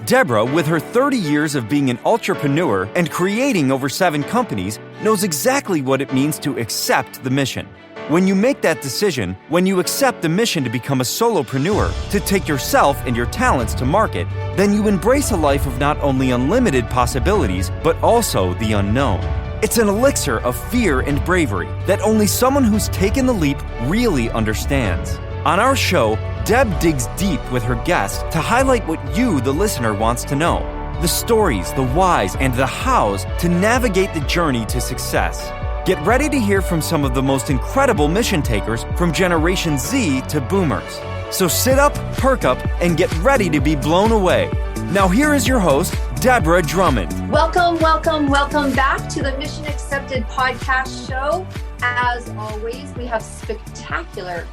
Deborah, with her 30 years of being an entrepreneur and creating over 7 companies, knows exactly what it means to accept the mission. When you make that decision, when you accept the mission to become a solopreneur, to take yourself and your talents to market, then you embrace a life of not only unlimited possibilities, but also the unknown. It's an elixir of fear and bravery that only someone who's taken the leap really understands. On our show, Deb digs deep with her guests to highlight what you, the listener, wants to know. The stories, the whys, and the hows to navigate the journey to success. Get ready to hear from some of the most incredible mission takers from Generation Z to Boomers. So sit up, perk up, and get ready to be blown away. Now here is your host, Deborah Drummond. Welcome back to the Mission Accepted podcast show. As always, we have spectacular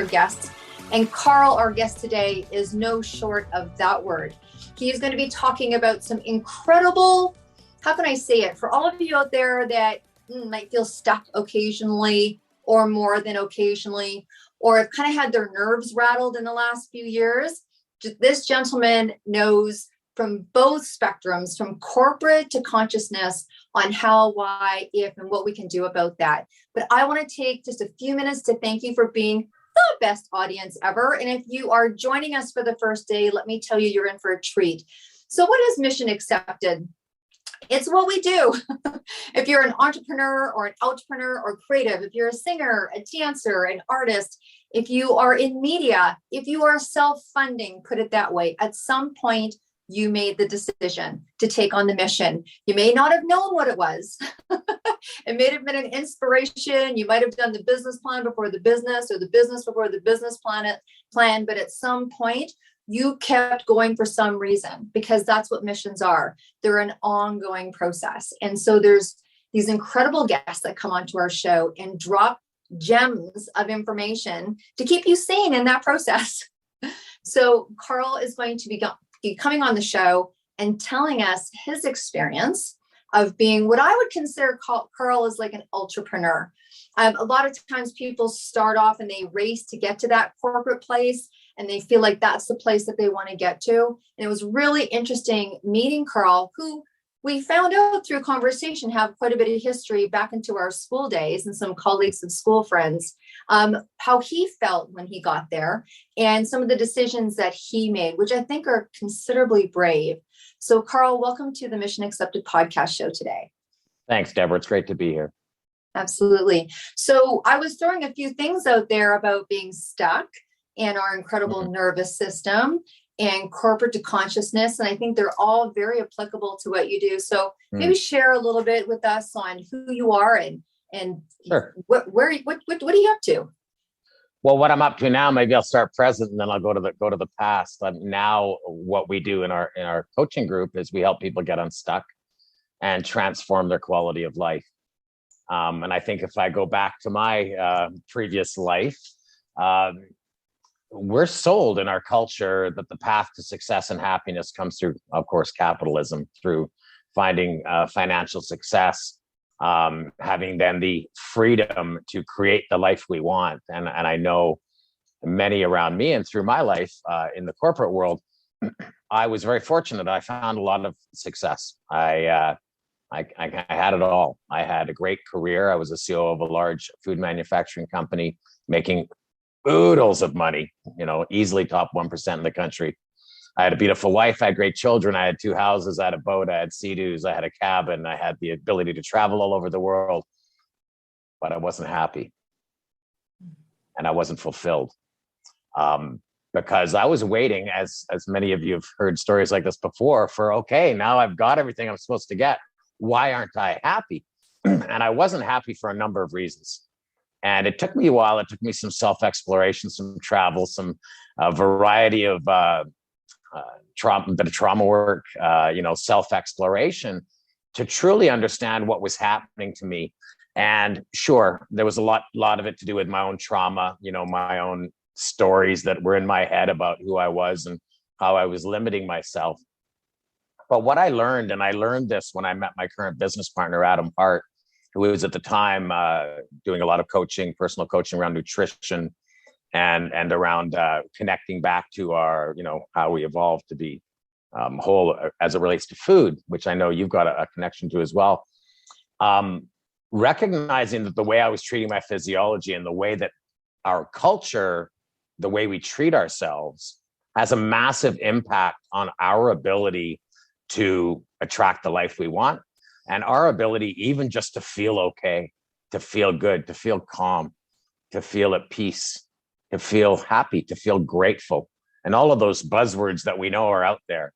guests. And Carl, our guest today, is no short of that word. He is going to be talking about some incredible, how can I say it, for all of you out there that might feel stuck occasionally or more than occasionally, or have kind of had their nerves rattled in the last few years. This gentleman knows from both spectrums, from corporate to consciousness, on how, why, if, and what we can do about that. But I want to take just a few minutes to thank you for being the best audience ever. And if you are joining us for the first day, let me tell you, you're in for a treat. So what is Mission Accepted? It's what we do. If you're an entrepreneur or an outpreneur or creative, if you're a singer, a dancer, an artist, if you are in media, if you are self-funding, put it that way, at some point, you made the decision to take on the mission. You may not have known what it was. It may have been an inspiration. You might have done the business plan before the business, or the business before the business plan. But at some point, you kept going for some reason, because that's what missions are. They're an ongoing process. And so there's these incredible guests that come onto our show and drop gems of information to keep you sane in that process. So Carl is going to be coming on the show and telling us his experience of being what I would consider Carl is like an entrepreneur. A lot of times people start off and they race to get to that corporate place, and they feel like that's the place that they want to get to. And it was really interesting meeting Carl, who we found out through conversation have quite a bit of history back into our school days and some colleagues of school friends, how he felt when he got there and some of the decisions that he made, which I think are considerably brave. So Carl, welcome to the Mission Accepted podcast show today. Thanks, Deborah. It's great to be here. Absolutely. So I was throwing a few things out there about being stuck and our incredible nervous system and corporate to consciousness. And I think they're all very applicable to what you do. So maybe share a little bit with us on who you are and sure. what are you up to? Well, what I'm up to now, maybe I'll start present and then I'll go to the past. Now what we do in our coaching group is we help people get unstuck and transform their quality of life. And I think if I go back to my previous life, we're sold in our culture that the path to success and happiness comes through, of course, capitalism, through finding financial success, having then the freedom to create the life we want. And I know many around me and through my life in the corporate world, I was very fortunate. I found a lot of success. I had it all. I had a great career. I was a CEO of a large food manufacturing company, making oodles of money, easily top 1% in the country. I had a beautiful wife. I had great children. I had 2 houses. I had a boat. I had Sea-Doos. I had a cabin. I had the ability to travel all over the world, but I wasn't happy and I wasn't fulfilled because I was waiting, as many of you have heard stories like this before, for, okay, now I've got everything I'm supposed to get. Why aren't I happy? And I wasn't happy for a number of reasons. And it took me a while. It took me some self-exploration, some travel, some variety of trauma work, self-exploration to truly understand what was happening to me. And sure, there was a lot of it to do with my own trauma, my own stories that were in my head about who I was and how I was limiting myself. But what I learned, and I learned this when I met my current business partner, Adam Hart, who was at the time doing a lot of coaching, personal coaching around nutrition and around connecting back to our, how we evolved to be whole as it relates to food, which I know you've got a connection to as well. Recognizing that the way I was treating my physiology and the way that our culture, the way we treat ourselves, has a massive impact on our ability to attract the life we want, and our ability even just to feel okay, to feel good, to feel calm, to feel at peace, to feel happy, to feel grateful, and all of those buzzwords that we know are out there.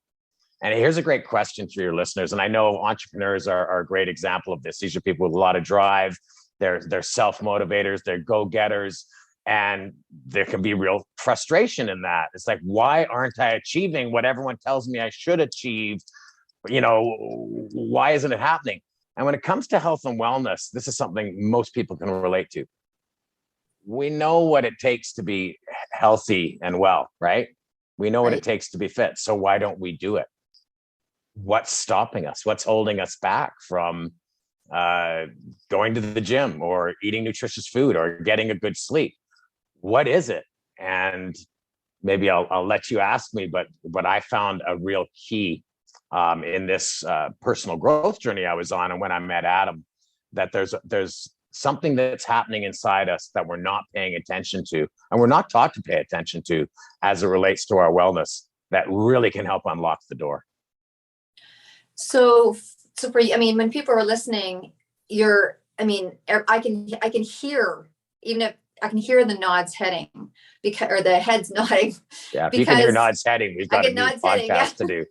And here's a great question for your listeners. And I know entrepreneurs are a great example of this. These are people with a lot of drive. They're self-motivators, they're go-getters, and there can be real frustration in that. It's like, why aren't I achieving what everyone tells me I should achieve? You know, why isn't it happening? And when it comes to health and wellness, this is something most people can relate to. We know what it takes to be healthy and well, right? We know what it takes to be fit. So why don't we do it? What's stopping us? What's holding us back from going to the gym or eating nutritious food or getting a good sleep? What is it? And maybe I'll let you ask me, but what I found a real key in this personal growth journey I was on, and when I met Adam, that there's something that's happening inside us that we're not paying attention to, and we're not taught to pay attention to as it relates to our wellness, that really can help unlock the door. So for you, I mean, when people are listening, I can hear, even if I can hear the nods heading, or the heads nodding. Yeah, if you can hear nods heading, we've got a new podcast to do.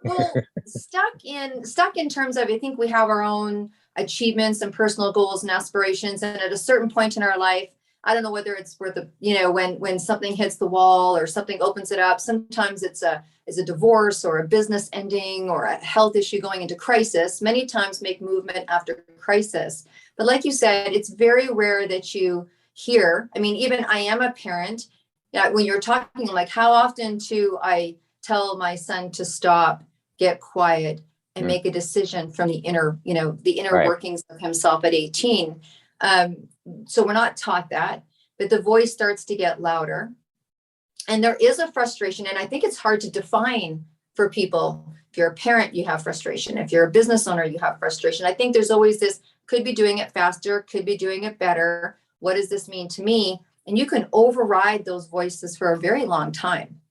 Well, stuck in terms of, I think we have our own achievements and personal goals and aspirations. And at a certain point in our life, I don't know whether it's for when something hits the wall or something opens it up. Sometimes it's a divorce or a business ending or a health issue going into crisis. Many times make movement after crisis. But like you said, it's very rare that you hear. I mean, even I am a parent. Yeah, when you're talking, like, how often do I tell my son to stop, get quiet, and make a decision from the inner workings of himself at 18? So we're not taught that, but the voice starts to get louder. And there is a frustration. And I think it's hard to define for people. If you're a parent, you have frustration. If you're a business owner, you have frustration. I think there's always this, could be doing it faster, could be doing it better. What does this mean to me? And you can override those voices for a very long time.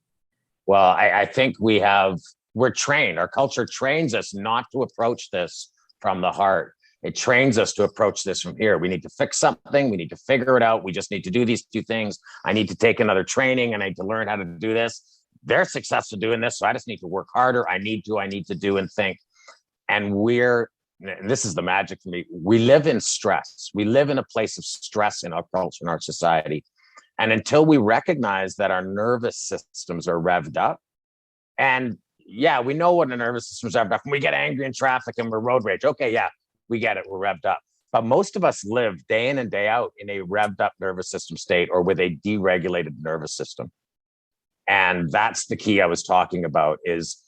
Well, I think we're trained. Our culture trains us not to approach this from the heart. It trains us to approach this from here. We need to fix something. We need to figure it out. We just need to do these two things. I need to take another training and I need to learn how to do this. They're successful doing this, so I just need to work harder. I need to do and think. And this is the magic for me. We live in stress. We live in a place of stress in our culture, in our society. And until we recognize that our nervous systems are revved up, and yeah, we know what a nervous system is revved up. When we get angry in traffic and we're road rage, okay, yeah, we get it, we're revved up. But most of us live day in and day out in a revved up nervous system state or with a deregulated nervous system. And that's the key I was talking about is,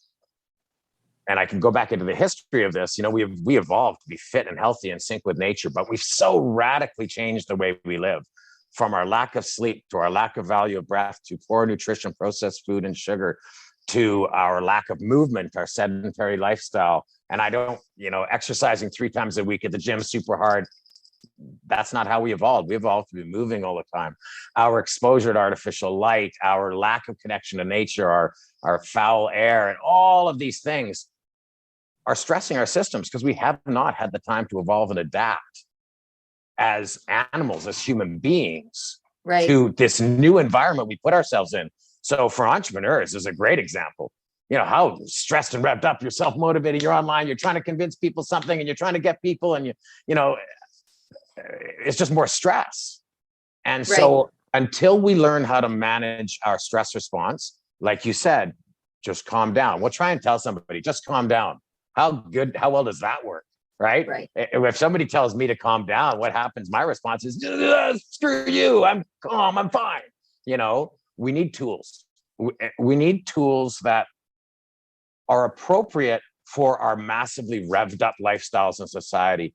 and I can go back into the history of this, we evolved to be fit and healthy and sync with nature, but we've so radically changed the way we live, from our lack of sleep to our lack of value of breath to poor nutrition, processed food and sugar, to our lack of movement, our sedentary lifestyle. And I don't, exercising 3 times a week at the gym super hard. That's not how we evolved. We evolved to be moving all the time. Our exposure to artificial light, our lack of connection to nature, our foul air, and all of these things are stressing our systems because we have not had the time to evolve and adapt as animals, as human beings, to this new environment we put ourselves in. So for entrepreneurs, is a great example. How stressed and revved up, you're self-motivated, you're online, you're trying to convince people something and you're trying to get people and it's just more stress. And so until we learn how to manage our stress response, like you said, just calm down. We'll try and tell somebody, just calm down. How well does that work? Right? If somebody tells me to calm down, what happens? My response is, screw you. I'm calm. I'm fine. We need tools. We need tools that are appropriate for our massively revved up lifestyles in society.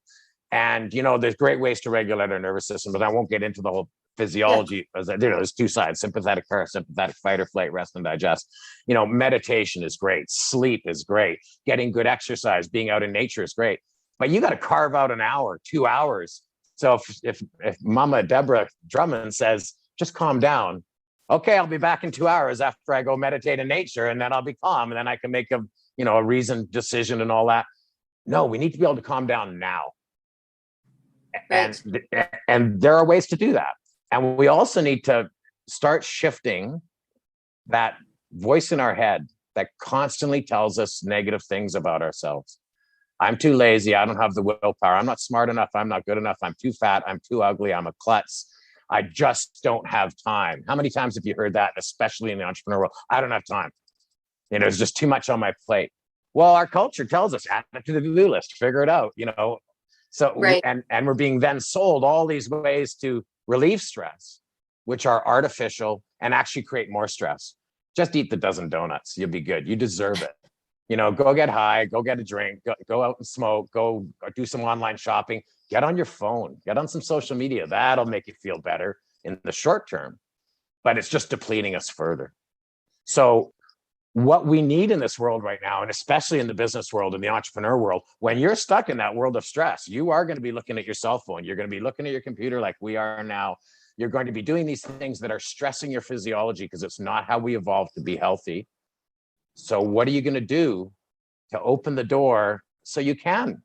And, there's great ways to regulate our nervous system, but I won't get into the whole physiology, as there's two sides: sympathetic, parasympathetic, fight or flight, rest and digest. Meditation is great, sleep is great, getting good exercise, being out in nature is great, but you got to carve out an hour, 2 hours. So if Mama Deborah Drummond says, just calm down, okay, I'll be back in 2 hours after I go meditate in nature, and then I'll be calm, and then I can make a reasoned decision and all that. No, we need to be able to calm down now. Right. And there are ways to do that. And we also need to start shifting that voice in our head that constantly tells us negative things about ourselves. I'm too lazy. I don't have the willpower. I'm not smart enough. I'm not good enough. I'm too fat. I'm too ugly. I'm a klutz. I just don't have time. How many times have you heard that, especially in the entrepreneur world? I don't have time. It's just too much on my plate. Well, our culture tells us, add it to the to-do list, figure it out, So, right. and we're being then sold all these ways to relieve stress, which are artificial and actually create more stress. Just eat the dozen donuts. You'll be good. You deserve it. Go get high, go get a drink, go out and smoke, go do some online shopping, get on your phone, get on some social media. That'll make you feel better in the short term, but it's just depleting us further. So what we need in this world right now, and especially in the business world and the entrepreneur world, when you're stuck in that world of stress, you are going to be looking at your cell phone. You're going to be looking at your computer like we are now. You're going to be doing these things that are stressing your physiology because it's not how we evolved to be healthy. So what are you going to do to open the door so you can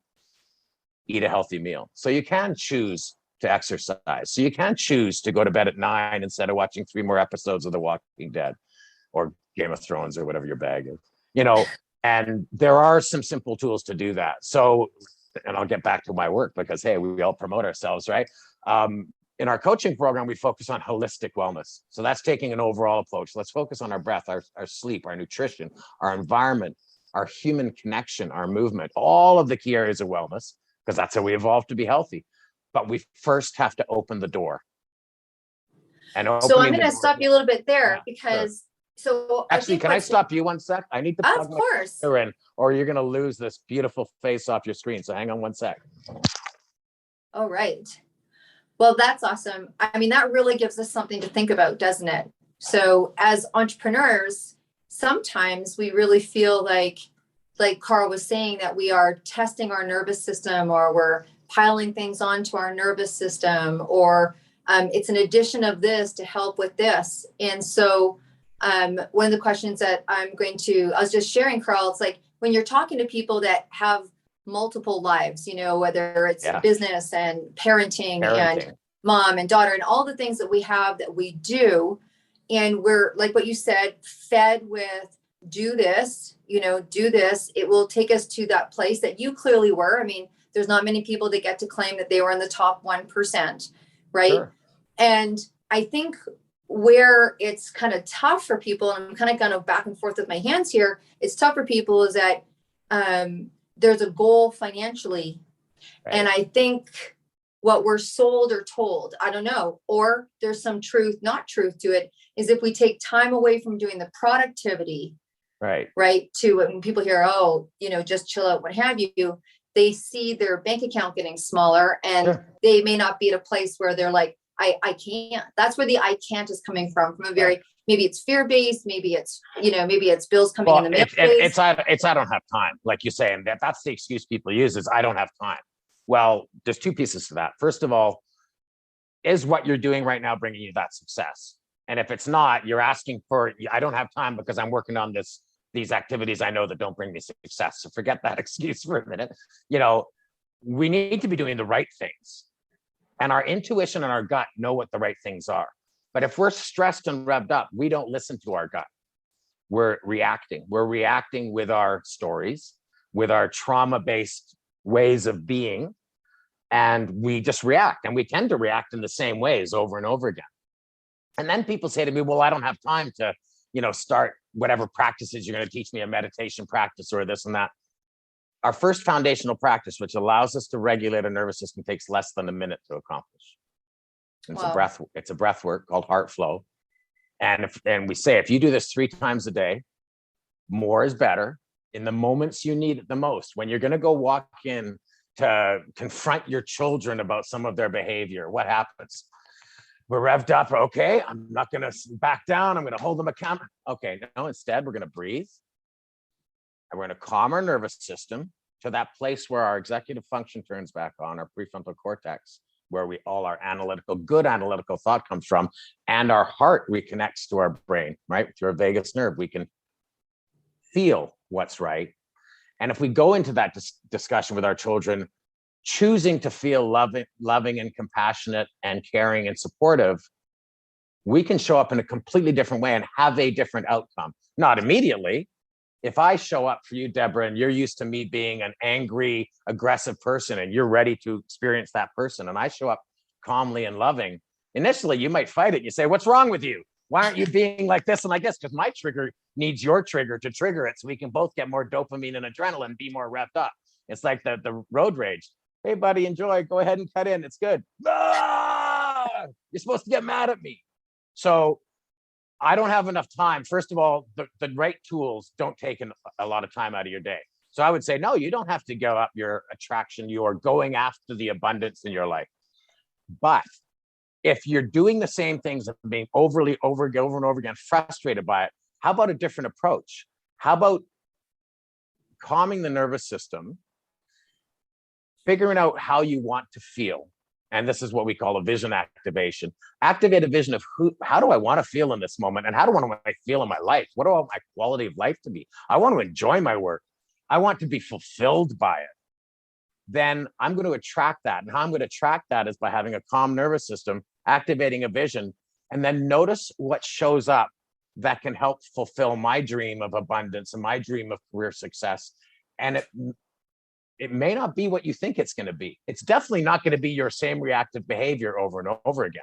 eat a healthy meal, so you can choose to exercise, so you can choose to go to bed at 9 instead of watching 3 more episodes of The Walking Dead or Game of Thrones or whatever your bag is, and there are some simple tools to do that. So, and I'll get back to my work because, hey, we all promote ourselves, right? In our coaching program, we focus on holistic wellness. So that's taking an overall approach. Let's focus on our breath, our sleep, our nutrition, our environment, our human connection, our movement, all of the key areas of wellness, because that's how we evolved to be healthy. But we first have to open the door. So I'm going to stop you a little bit there because... Sure. So actually, can I stop you 1 sec? I need to plug my computer in, or you're going to lose this beautiful face off your screen. So hang on 1 sec. All right. Well, that's awesome. I mean, that really gives us something to think about, doesn't it? So as entrepreneurs, sometimes we really feel like Carl was saying, that we are testing our nervous system, or we're piling things onto our nervous system, or it's an addition of this to help with this. And so one of the questions that I was just sharing, Carl, it's like when you're talking to people that have multiple lives, whether it's business and parenting and mom and daughter and all the things that we have that we do. And we're, like what you said, fed with do this, do this. It will take us to that place that you clearly were. I mean, there's not many people that get to claim that they were in the top 1%, right? Sure. And I think where it's kind of tough for people, and I'm kind of going back and forth with my hands here, it's tough for people is that there's a goal financially. Right. And I think what we're sold or told, I don't know, or there's some truth, not truth to it, is if we take time away from doing the productivity, right, to when people hear, just chill out, what have you, they see their bank account getting smaller, and they may not be at a place where they're like, I can't. That's where the I can't is coming from a very, maybe it's fear-based, maybe it's, maybe it's bills coming in the middle. It's I don't have time, like you say, and that's the excuse people use is I don't have time. Well, there's 2 pieces to that. First of all, is what you're doing right now bringing you that success? And if it's not, you're asking for, I don't have time because I'm working on these activities I know that don't bring me success. So forget that excuse for a minute. We need to be doing the right things. And our intuition and our gut know what the right things are. But if we're stressed and revved up, we don't listen to our gut. We're reacting. We're reacting with our stories, with our trauma-based ways of being. And we just react. And we tend to react in the same ways over and over again. And then people say to me, well, I don't have time to, start whatever practices you're going to teach me, a meditation practice or this and that. Our first foundational practice, which allows us to regulate our nervous system, takes less than a minute to accomplish. It's a breath work called heart flow. And we say, if you do this 3 times a day, more is better in the moments you need it the most. When you're going to go walk in to confront your children about some of their behavior, what happens? we're revved up. Okay, I'm not going to back down. I'm going to hold them accountable. Okay, no, instead we're going to breathe. And we're going to calm our nervous system to that place where our executive function turns back on, our prefrontal cortex, where all our good analytical thought comes from, and our heart reconnects to our brain, right? Through our vagus nerve, we can feel what's right. And if we go into that discussion with our children, choosing to feel loving and compassionate and caring and supportive, we can show up in a completely different way and have a different outcome. Not immediately. If I show up for you, Deborah, and you're used to me being an angry, aggressive person, and you're ready to experience that person, and I show up calmly and loving, initially you might fight it. You say, what's wrong with you? Why aren't you being like this and like this? Because my trigger needs your trigger to trigger it, so we can both get more dopamine and adrenaline, be more revved up. It's like the road rage. Hey, buddy, enjoy. Go ahead and cut in. It's good. Ah! You're supposed to get mad at me. So I don't have enough time. First of all, the right tools don't take a lot of time out of your day. So I would say, no, you don't have to give up your attraction. You're going after the abundance in your life. But if you're doing the same things and being over and over again, frustrated by it, how about a different approach? How about calming the nervous system, figuring out how you want to feel? And this is what we call a vision activation. Activate a vision of how do I want to feel in this moment? And how do I want to feel in my life? What do I want my quality of life to be? I want to enjoy my work. I want to be fulfilled by it. Then I'm going to attract that. And how I'm going to attract that is by having a calm nervous system, activating a vision, and then notice what shows up that can help fulfill my dream of abundance and my dream of career success. And it may not be what you think it's going to be. It's definitely not going to be your same reactive behavior over and over again.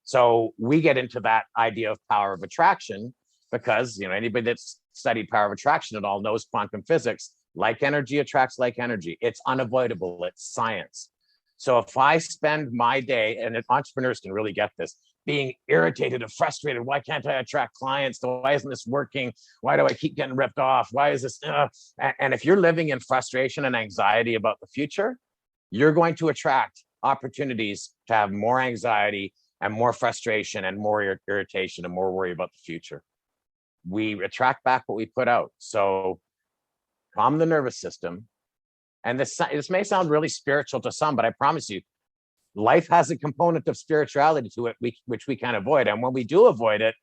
So we get into that idea of power of attraction because, anybody that's studied power of attraction at all knows quantum physics. Like energy attracts like energy. It's unavoidable. It's science. So if I spend my day, and entrepreneurs can really get this, being irritated and frustrated, why can't I attract clients? Why isn't this working? Why do I keep getting ripped off? Why is this? And if you're living in frustration and anxiety about the future, you're going to attract opportunities to have more anxiety and more frustration and more irritation and more worry about the future. We attract back what we put out. So calm the nervous system. And this may sound really spiritual to some, but I promise you, life has a component of spirituality to it, which we can avoid. And when we do avoid it,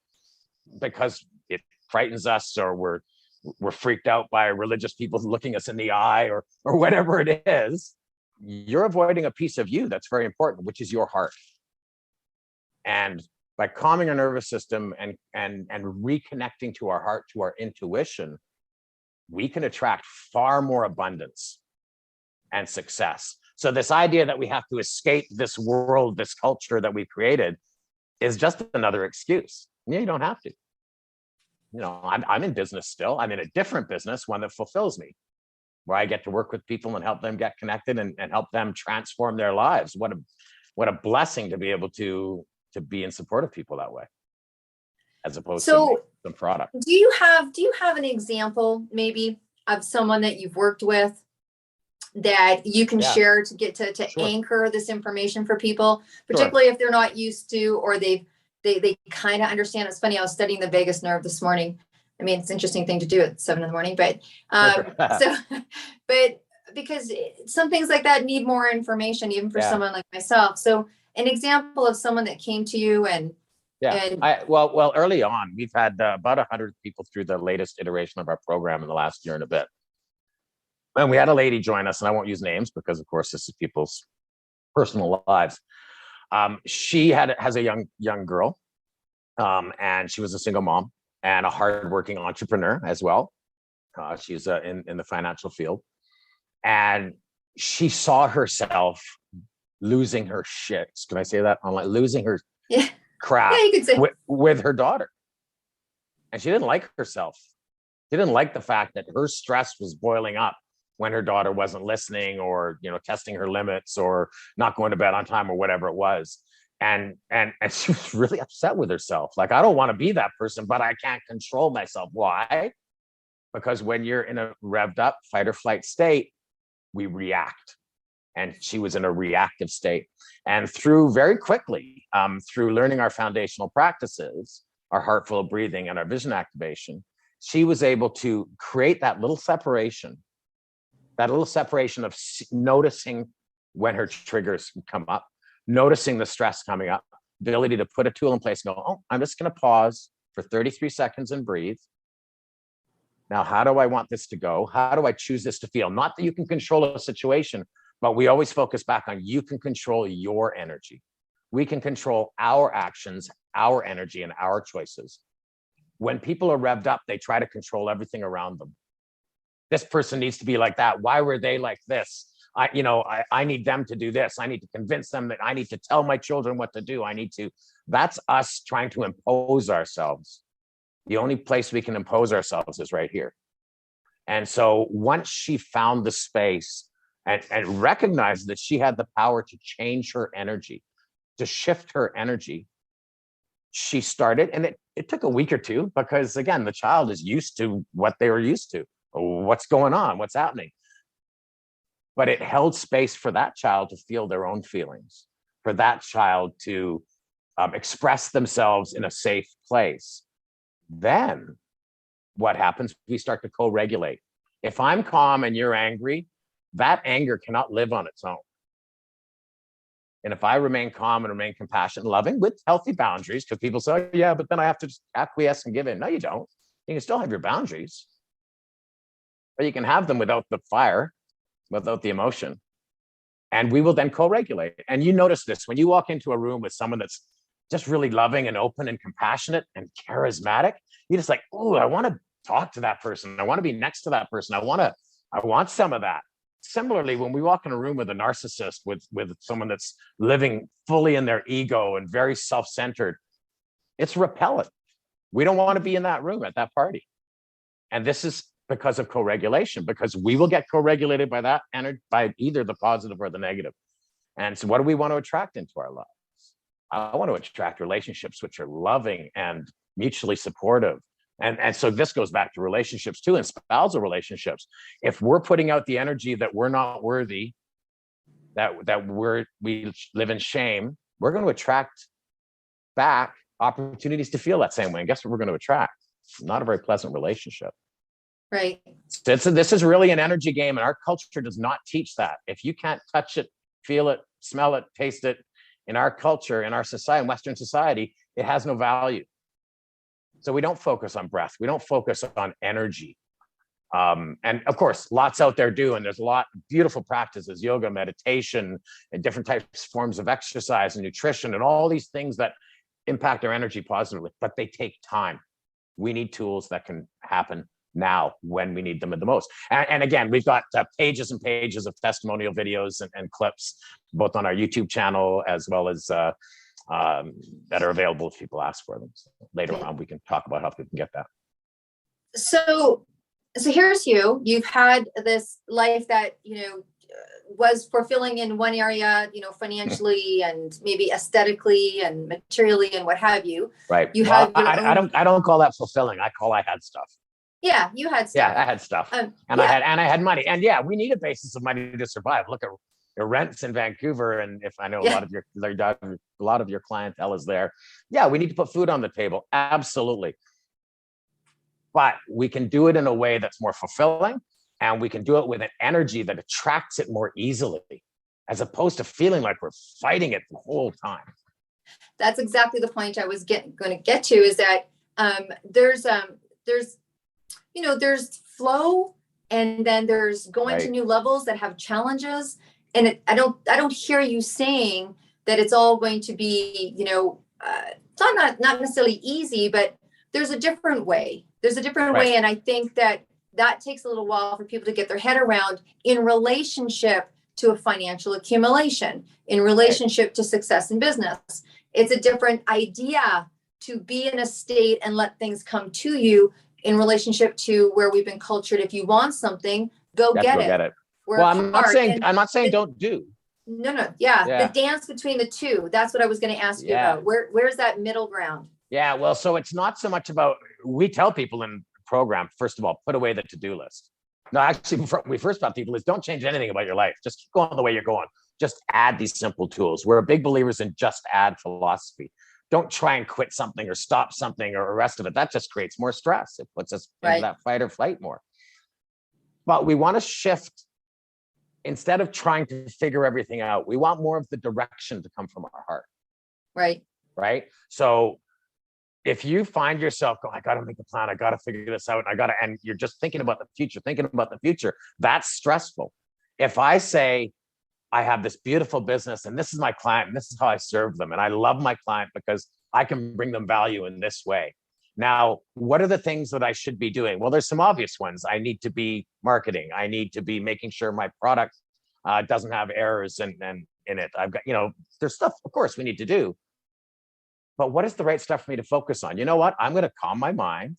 because it frightens us, or we're freaked out by religious people looking us in the eye, or whatever it is, you're avoiding a piece of you that's very important, which is your heart. And by calming our nervous system and reconnecting to our heart, to our intuition, we can attract far more abundance and success. So this idea that we have to escape this world, this culture that we've created, is just another excuse. Yeah, you don't have to. I'm in business still. I'm in a different business, one that fulfills me, where I get to work with people and help them get connected and help them transform their lives. What a blessing to be able to be in support of people that way, as opposed to the product. Do you have an example maybe of someone that you've worked with that you can share to get to Sure. anchor this information for people, particularly if they're not used to, or they kind of understand? It's funny, I was studying the vagus nerve this morning. I mean, it's an interesting thing to do at 7 a.m, but but because some things like that need more information, even for someone like myself. So an example of someone that came to you well, early on, we've had about 100 people through the latest iteration of our program in the last year and a bit. And we had a lady join us, and I won't use names because, of course, this is people's personal lives. She has a young girl, and she was a single mom and a hardworking entrepreneur as well. She's in the financial field, and she saw herself losing her shit. Can I say that? Losing her crap you could say. with her daughter, and she didn't like herself. She didn't like the fact that her stress was boiling up when her daughter wasn't listening, or testing her limits, or not going to bed on time, or whatever it was. And she was really upset with herself. Like, I don't want to be that person, but I can't control myself. Why? Because when you're in a revved up fight or flight state, we react. and she was in a reactive state. And through very quickly, through learning our foundational practices, our heartful breathing and our vision activation, she was able to create that little separation of noticing when her triggers come up, noticing the stress coming up, ability to put a tool in place and go, oh, I'm just going to pause for 33 seconds and breathe. Now, how do I want this to go? How do I choose this to feel? Not that you can control a situation, but we always focus back on you can control your energy. We can control our actions, our energy, and our choices. When people are revved up, they try to control everything around them. This person needs to be like that. Why were they like this? I need them to do this. I need to convince them that I need to tell my children what to do. That's us trying to impose ourselves. The only place we can impose ourselves is right here. And so once she found the space and recognized that she had the power to change her energy, to shift her energy, she started, and it took a week or two, because again, the child is used to what they were used to. What's going on? What's happening? But it held space for that child to feel their own feelings, for that child to express themselves in a safe place. Then what happens? We start to co-regulate. If I'm calm and you're angry, that anger cannot live on its own. And if I remain calm and remain compassionate and loving with healthy boundaries, because people say, oh, yeah, but then I have to just acquiesce and give in. No, you don't. You can still have your boundaries, but you can have them without the fire, without the emotion. And we will then co-regulate. And you notice this when you walk into a room with someone that's just really loving and open and compassionate and charismatic, you're just like, oh, I want to talk to that person. I want to be next to that person. I want some of that. Similarly, when we walk in a room with a narcissist, with someone that's living fully in their ego and very self-centered, it's repellent. We don't want to be in that room at that party. And this is because of co-regulation, because we will get co-regulated by that energy, by either the positive or the negative. And so what do we want to attract into our lives? I want to attract relationships which are loving and mutually supportive. And so this goes back to relationships too, and spousal relationships. If we're putting out the energy that we're not worthy, that we live in shame, we're going to attract back opportunities to feel that same way. And guess what we're going to attract? Not a very pleasant relationship. Right. This is really an energy game, and our culture does not teach that. If you can't touch it, feel it, smell it, taste it, in our culture, in our society, in Western society, it has no value. So we don't focus on breath. We don't focus on energy. And of course, lots out there do, and there's a lot of beautiful practices, yoga, meditation, and different types, forms of exercise and nutrition, and all these things that impact our energy positively, but they take time. We need tools that can happen now when we need them the most. And again, we've got pages and pages of testimonial videos and clips, both on our YouTube channel as well as that are available if people ask for them. So later on, we can talk about how people can get that. So here's you. You've had this life that, was fulfilling in one area, financially and maybe aesthetically and materially and what have you. Right. You well, had I don't call that fulfilling. I had stuff. Yeah, you had stuff. Yeah, I had stuff. I had money. And yeah, we need a basis of money to survive. Look at your rents in Vancouver, and if I know a lot of your clientele is there. Yeah, we need to put food on the table. Absolutely. But we can do it in a way that's more fulfilling, and we can do it with an energy that attracts it more easily, as opposed to feeling like we're fighting it the whole time. That's exactly the point I was going to get to, is that there's flow, and then there's going to new levels that have challenges. And I don't hear you saying that it's all going to be, it's not necessarily easy, but there's a different way. There's a different way. And I think that takes a little while for people to get their head around in relationship to a financial accumulation, in relationship to success in business. It's a different idea to be in a state and let things come to you, in relationship to where we've been cultured. If you want something, go get it. Well, I'm not saying don't do. No. Yeah. The dance between the two. That's what I was going to ask you about. Where's that middle ground? Yeah. Well, so it's not so much about, we tell people in program, first of all, put away the to-do list. No, actually, before we first taught people is don't change anything about your life. Just keep going the way you're going. Just add these simple tools. We're big believers in just add philosophy. Don't try and quit something or stop something or the rest of it. That just creates more stress. It puts us into that fight or flight more. But we want to shift. Instead of trying to figure everything out, we want more of the direction to come from our heart. Right. So if you find yourself going, I got to make a plan, I got to figure this out, and you're just thinking about the future, that's stressful. If I say, I have this beautiful business and this is my client and this is how I serve them, and I love my client because I can bring them value in this way. Now, what are the things that I should be doing? Well, there's some obvious ones. I need to be marketing. I need to be making sure my product doesn't have errors in it. I've got, there's stuff, of course, we need to do. But what is the right stuff for me to focus on? You know what? I'm going to calm my mind.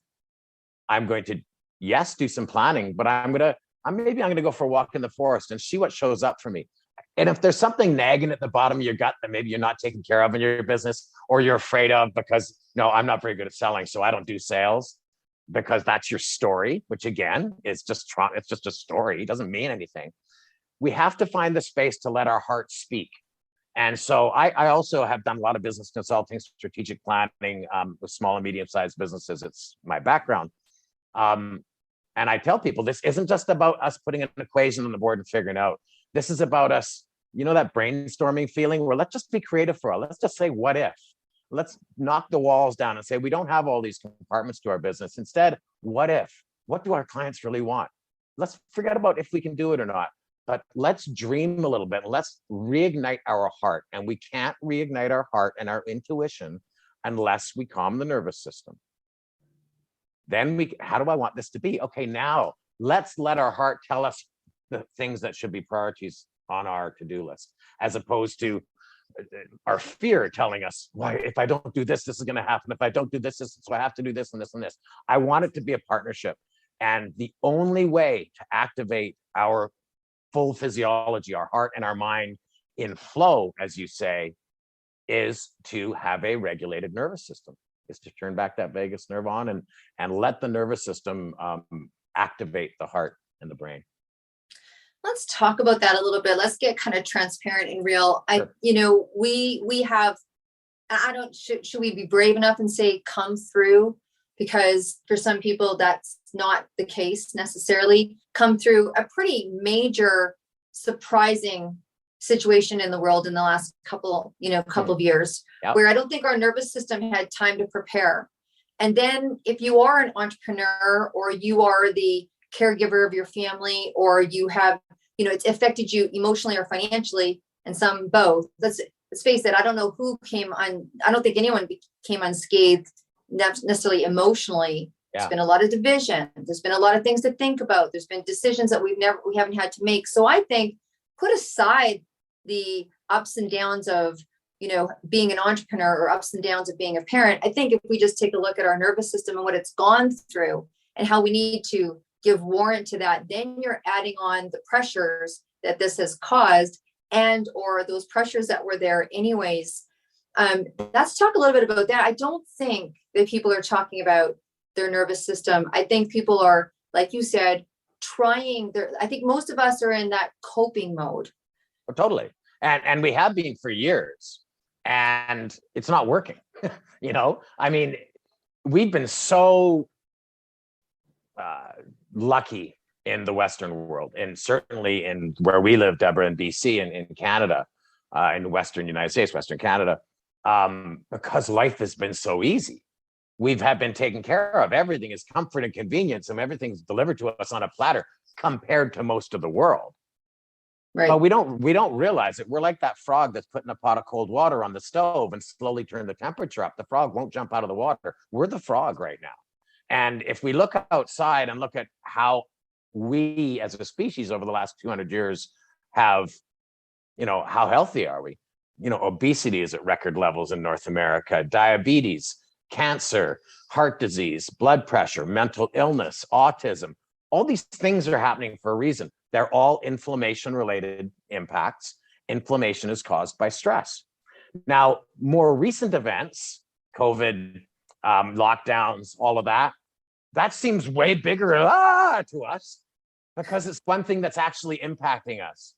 I'm going to, yes, do some planning, but I'm going to go for a walk in the forest and see what shows up for me. And if there's something nagging at the bottom of your gut that maybe you're not taking care of in your business, or you're afraid of because, I'm not very good at selling, so I don't do sales, because that's your story, which again, is just it's just a story. It doesn't mean anything. We have to find the space to let our heart speak. And so I also have done a lot of business consulting, strategic planning with small and medium-sized businesses. It's my background. And I tell people, this isn't just about us putting an equation on the board and figuring out. This is about us, that brainstorming feeling where let's just be creative for all. Let's just say, what if? Let's knock the walls down and say, we don't have all these compartments to our business. Instead, what if? What do our clients really want? Let's forget about if we can do it or not. But let's dream a little bit. Let's reignite our heart. And we can't reignite our heart and our intuition unless we calm the nervous system. Then how do I want this to be? Okay, now let's let our heart tell us the things that should be priorities on our to-do list, as opposed to our fear telling us, why, if I don't do this, this is going to happen. If I don't do this, so I have to do this and this and this. I want it to be a partnership. And the only way to activate our full physiology, our heart and our mind in flow, as you say, is to have a regulated nervous system, is to turn back that vagus nerve on and let the nervous system activate the heart and the brain. Let's talk about that a little bit. Let's get kind of transparent and real. Sure. We have, should we be brave enough and say, come through? Because for some people, that's not the case necessarily. Come through a pretty major, surprising situation in the world in the last couple of years, where I don't think our nervous system had time to prepare. And then if you are an entrepreneur, or you are the caregiver of your family, or you have, it's affected you emotionally or financially, and some both. Let's face it. I don't think anyone came unscathed necessarily emotionally. There's been a lot of division. There's been a lot of things to think about. There's been decisions that we haven't had to make. So I think put aside the ups and downs of, being an entrepreneur, or ups and downs of being a parent. I think if we just take a look at our nervous system and what it's gone through and how we need to give warrant to that, then you're adding on the pressures that this has caused, and or those pressures that were there anyways. Let's talk a little bit about that. I don't think that people are talking about their nervous system. I think people are, like you said, I think most of us are in that coping mode. Oh, totally. And we have been for years, and it's not working. We've been so lucky in the Western world, and certainly in where we live, Deborah, in BC and in Canada, in the Western United States, Western Canada, because life has been so easy. We've been taken care of. Everything is comfort and convenience, and everything's delivered to us on a platter compared to most of the world. Right. But we don't realize it. We're like that frog that's putting a pot of cold water on the stove and slowly turn the temperature up. The frog won't jump out of the water. We're the frog right now. And if we look outside and look at how we as a species over the last 200 years have, how healthy are we? Obesity is at record levels in North America, diabetes, cancer, heart disease, blood pressure, mental illness, autism. All these things are happening for a reason. They're all inflammation-related impacts. Inflammation is caused by stress. Now, more recent events, COVID, lockdowns, all of that seems way bigger to us. because it's one thing that's actually impacting us.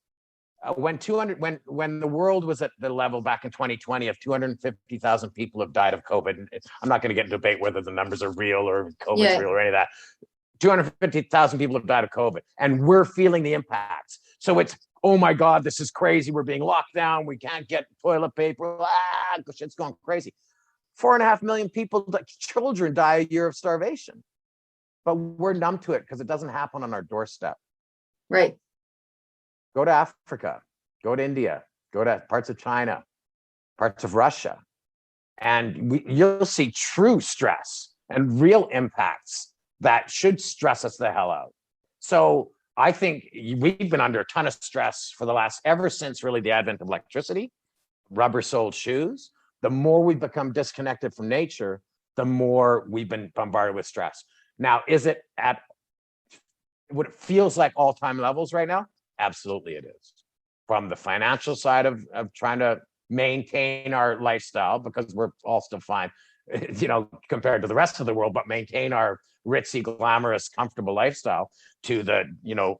When the world was at the level back in 2020 of 250,000 people have died of COVID, and I'm not going to get into debate whether the numbers are real or COVID's real or any of that. 250,000 people have died of COVID, and we're feeling the impacts. So it's, oh my God, this is crazy. We're being locked down. We can't get toilet paper. Shit's going crazy. 4.5 million people, children die a year of starvation. But we're numb to it because it doesn't happen on our doorstep. Right. Go to Africa, go to India, go to parts of China, parts of Russia, and you'll see true stress and real impacts that should stress us the hell out. So I think we've been under a ton of stress for ever since really the advent of electricity, rubber-soled shoes. The more we become disconnected from nature, the more we've been bombarded with stress. Now, is it at what it feels like all-time levels right now? Absolutely it is. From the financial side of trying to maintain our lifestyle, because we're all still fine, compared to the rest of the world, but maintain our ritzy, glamorous, comfortable lifestyle, to the,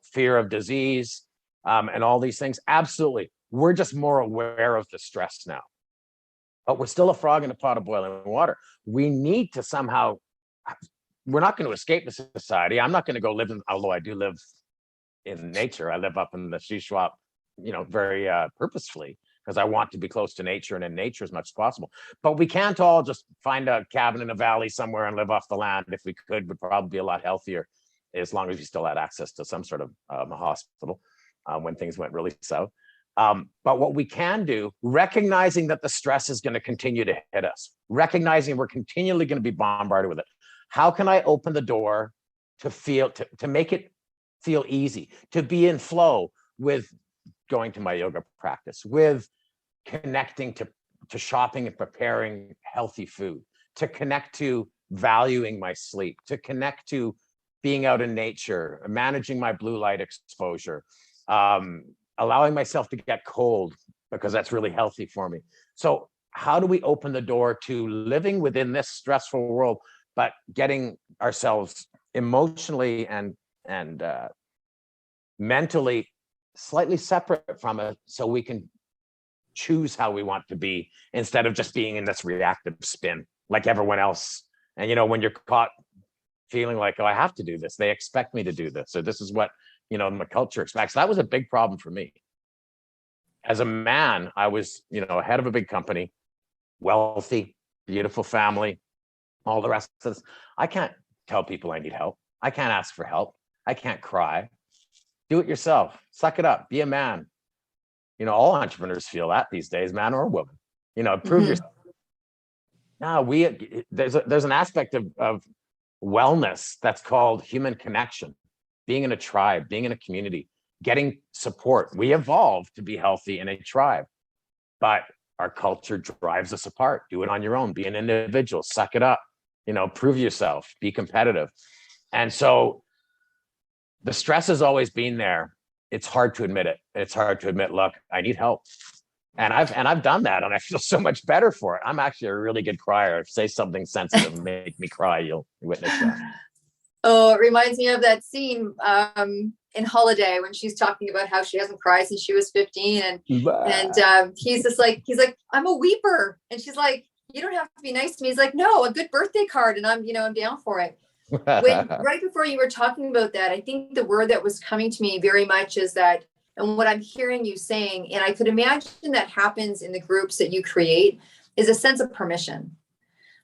fear of disease and all these things. Absolutely. We're just more aware of the stress now. But we're still a frog in a pot of boiling water. We need to somehow, we're not going to escape the society. I'm not going to go live although I do live in nature. I live up in the Shishwap, very purposefully, because I want to be close to nature and in nature as much as possible. But we can't all just find a cabin in a valley somewhere and live off the land. If we could, we'd probably be a lot healthier, as long as we still had access to some sort of a hospital when things went really south. But what we can do, recognizing that the stress is going to continue to hit us, recognizing we're continually going to be bombarded with it. How can I open the door to make it feel easy, to be in flow with going to my yoga practice, with connecting to shopping and preparing healthy food, to connect to valuing my sleep, to connect to being out in nature, managing my blue light exposure, allowing myself to get cold because that's really healthy for me. So how do we open the door to living within this stressful world, but getting ourselves emotionally and mentally slightly separate from it, so we can choose how we want to be instead of just being in this reactive spin like everyone else. And when you're caught feeling like, oh, I have to do this, they expect me to do this, or this is what my culture expects. That was a big problem for me. As a man, I was head of a big company, wealthy, beautiful family, all the rest of this. I can't tell people I need help. I can't ask for help. I can't cry. Do it yourself. Suck it up. Be a man. All entrepreneurs feel that these days, man or woman. Prove yourself. Now there's an aspect of wellness that's called human connection, being in a tribe, being in a community, getting support. We evolved to be healthy in a tribe, but our culture drives us apart. Do it on your own. Be an individual. Suck it up. Prove yourself. Be competitive. And so the stress has always been there. It's hard to admit it. It's hard to admit, look, I need help. And I've done that, and I feel so much better for it. I'm actually a really good crier. If say something sensitive and make me cry, you'll witness that. Oh, it reminds me of that scene in Holiday when she's talking about how she hasn't cried since she was 15, and he's like, I'm a weeper, and she's like, you don't have to be nice to me. He's like, no, a good birthday card, and I'm down for it. Right before you were talking about that, I think the word that was coming to me very much is that, and what I'm hearing you saying, and I could imagine that happens in the groups that you create, is a sense of permission.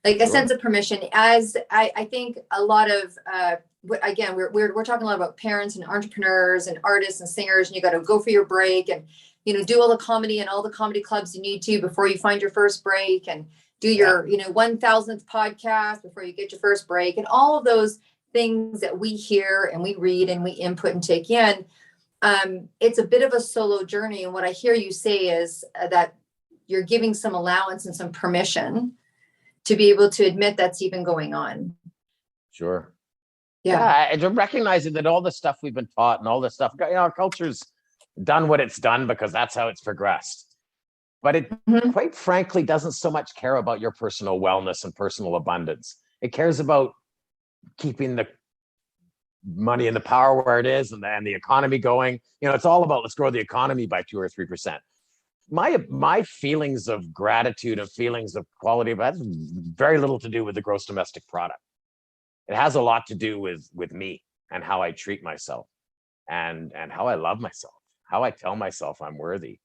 Like a sense of permission, as I think a lot of, again, we're talking a lot about parents and entrepreneurs and artists and singers, and you got to go for your break and, do all the comedy and all the comedy clubs you need to before you find your first break, and do your, 1000th podcast before you get your first break, and all of those things that we hear and we read and we input and take in. It's a bit of a solo journey. And what I hear you say is that you're giving some allowance and some permission to be able to admit that's even going on. Sure. Yeah. And recognizing that all the stuff we've been taught and all this stuff, our culture's done what it's done because that's how it's progressed. But it quite frankly doesn't so much care about your personal wellness and personal abundance. It cares about keeping the money and the power where it is, and the economy going. It's all about, let's grow the economy by 2 or 3%. My feelings of gratitude and feelings of quality of that's very little to do with the gross domestic product. It has a lot to do with me and how I treat myself, and how I love myself, how I tell myself I'm worthy.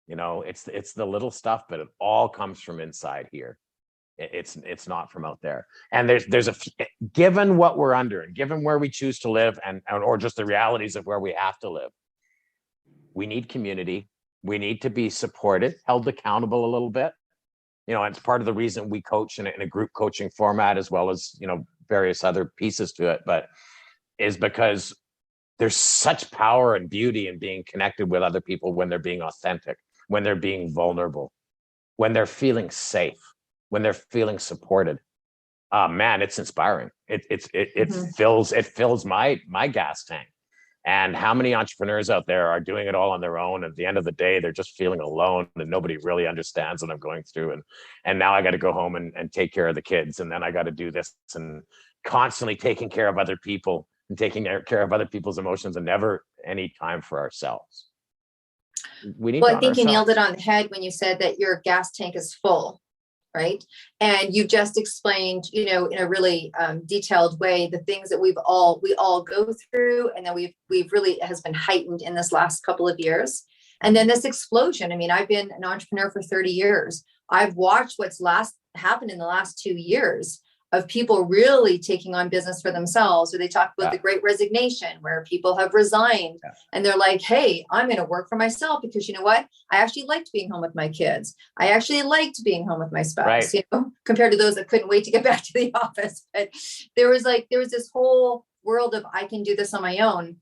It's the little stuff, but it all comes from inside here. It's not from out there. And there's given what we're under, and given where we choose to live, or just the realities of where we have to live, we need community. We need to be supported, held accountable a little bit. It's part of the reason we coach in a group coaching format, as well as, various other pieces to it, but is because there's such power and beauty in being connected with other people when they're being authentic, when they're being vulnerable, when they're feeling safe, when they're feeling supported. Man, it's inspiring. It fills my gas tank. And how many entrepreneurs out there are doing it all on their own? At the end of the day, they're just feeling alone, and nobody really understands what I'm going through. And now I got to go home and take care of the kids. And then I got to do this, and constantly taking care of other people and taking care of other people's emotions, and never any time for ourselves. I think you nailed it on the head when you said that your gas tank is full. Right. And you just explained, in a really detailed way, the things that we all go through, and that we've really has been heightened in this last couple of years. And then this explosion. I mean, I've been an entrepreneur for 30 years. I've watched what's happened in the last 2 years of people really taking on business for themselves. Or they talk about the Great Resignation, where people have resigned and they're like, hey, I'm going to work for myself, because you know what? I actually liked being home with my kids. I actually liked being home with my spouse, compared to those that couldn't wait to get back to the office. But there was this whole world of, I can do this on my own.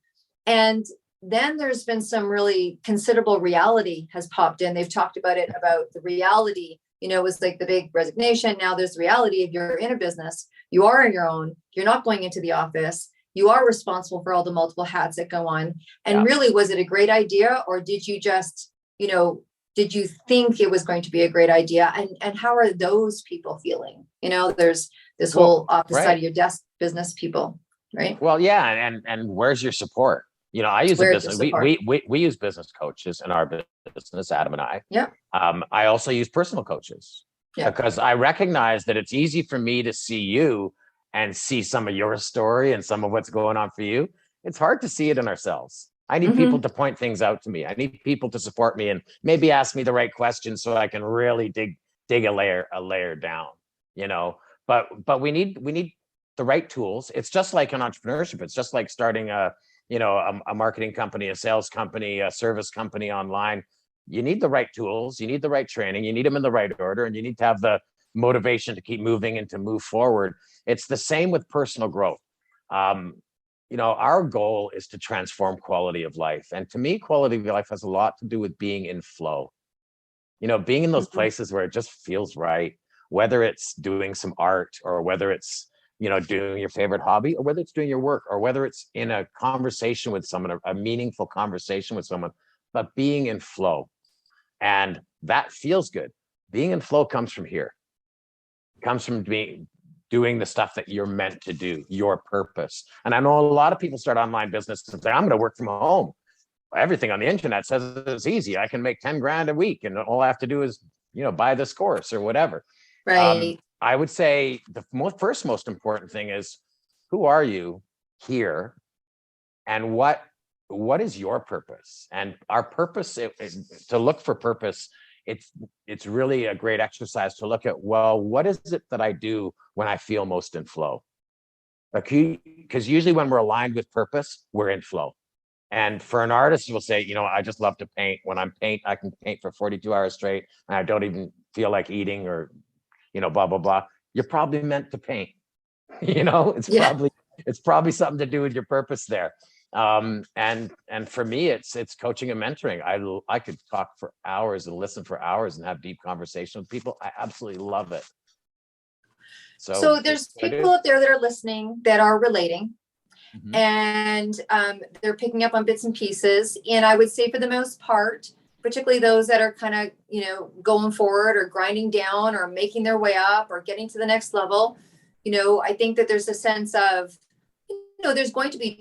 And then there's been some really considerable reality has popped in. They've talked about it, about the reality. It was like the big resignation. Now there's the reality of, you're in a business, you are on your own, you're not going into the office, you are responsible for all the multiple hats that go on. And really, was it a great idea, or did you just, did you think it was going to be a great idea? And how are those people feeling? There's this whole opposite side of your desk business people, right? Well, yeah. And where's your support? I use a business. We use business coaches in our business, Adam and I. Yeah. I also use personal coaches because I recognize that it's easy for me to see you and see some of your story and some of what's going on for you. It's hard to see it in ourselves. I need people to point things out to me. I need people to support me and maybe ask me the right questions so I can really dig a layer down. But we need the right tools. It's just like an entrepreneurship. It's just like starting a marketing company, a sales company, a service company online. You need the right tools, you need the right training, you need them in the right order, and you need to have the motivation to keep moving and to move forward. It's the same with personal growth. Our goal is to transform quality of life. And to me, quality of life has a lot to do with being in flow. Being in those places where it just feels right, whether it's doing some art, or whether it's doing your favorite hobby, or whether it's doing your work, or whether it's in a conversation with someone, a meaningful conversation with someone, but being in flow. And that feels good. Being in flow comes from here. It comes from doing the stuff that you're meant to do, your purpose. And I know a lot of people start online business and say, I'm going to work from home. Everything on the internet says it's easy. I can make 10 grand a week, and all I have to do is, buy this course or whatever. Right. I would say the first most important thing is, who are you here, and what is your purpose? And our purpose, to look for purpose, it's really a great exercise to look at, well, what is it that I do when I feel most in flow? Because usually when we're aligned with purpose, we're in flow. And for an artist, you'll say, I just love to paint. When I can paint for 42 hours straight, and I don't even feel like eating or blah, blah, blah. You're probably meant to paint. It's probably something to do with your purpose there. And for me, it's coaching and mentoring. I could talk for hours and listen for hours and have deep conversation with people. I absolutely love it. So there's people out there that are listening that are relating, and they're picking up on bits and pieces. And I would say, for the most part, particularly those that are kind of, going forward or grinding down or making their way up or getting to the next level, I think that there's a sense of, there's going to be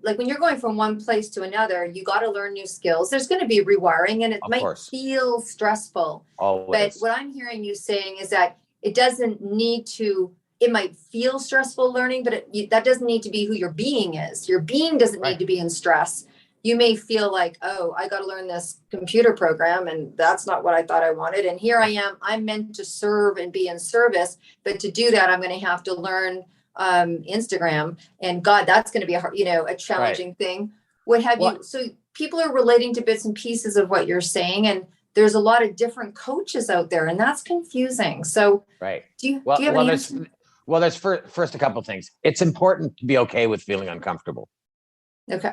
like when you're going from one place to another, you got to learn new skills. There's going to be rewiring, and it might feel stressful. Always. But what I'm hearing you saying is that it doesn't need to, it might feel stressful learning, but that doesn't need to be who your being is. Your being doesn't need to be in stress. You may feel like, oh, I got to learn this computer program, and that's not what I thought I wanted. And here I am, I'm meant to serve and be in service. But to do that, I'm going to have to learn Instagram, and God, that's going to be a challenging thing. What have you? So people are relating to bits and pieces of what you're saying, and there's a lot of different coaches out there, and that's confusing. So, do you have any answer? Well, there's first a couple of things. It's important to be okay with feeling uncomfortable. Okay.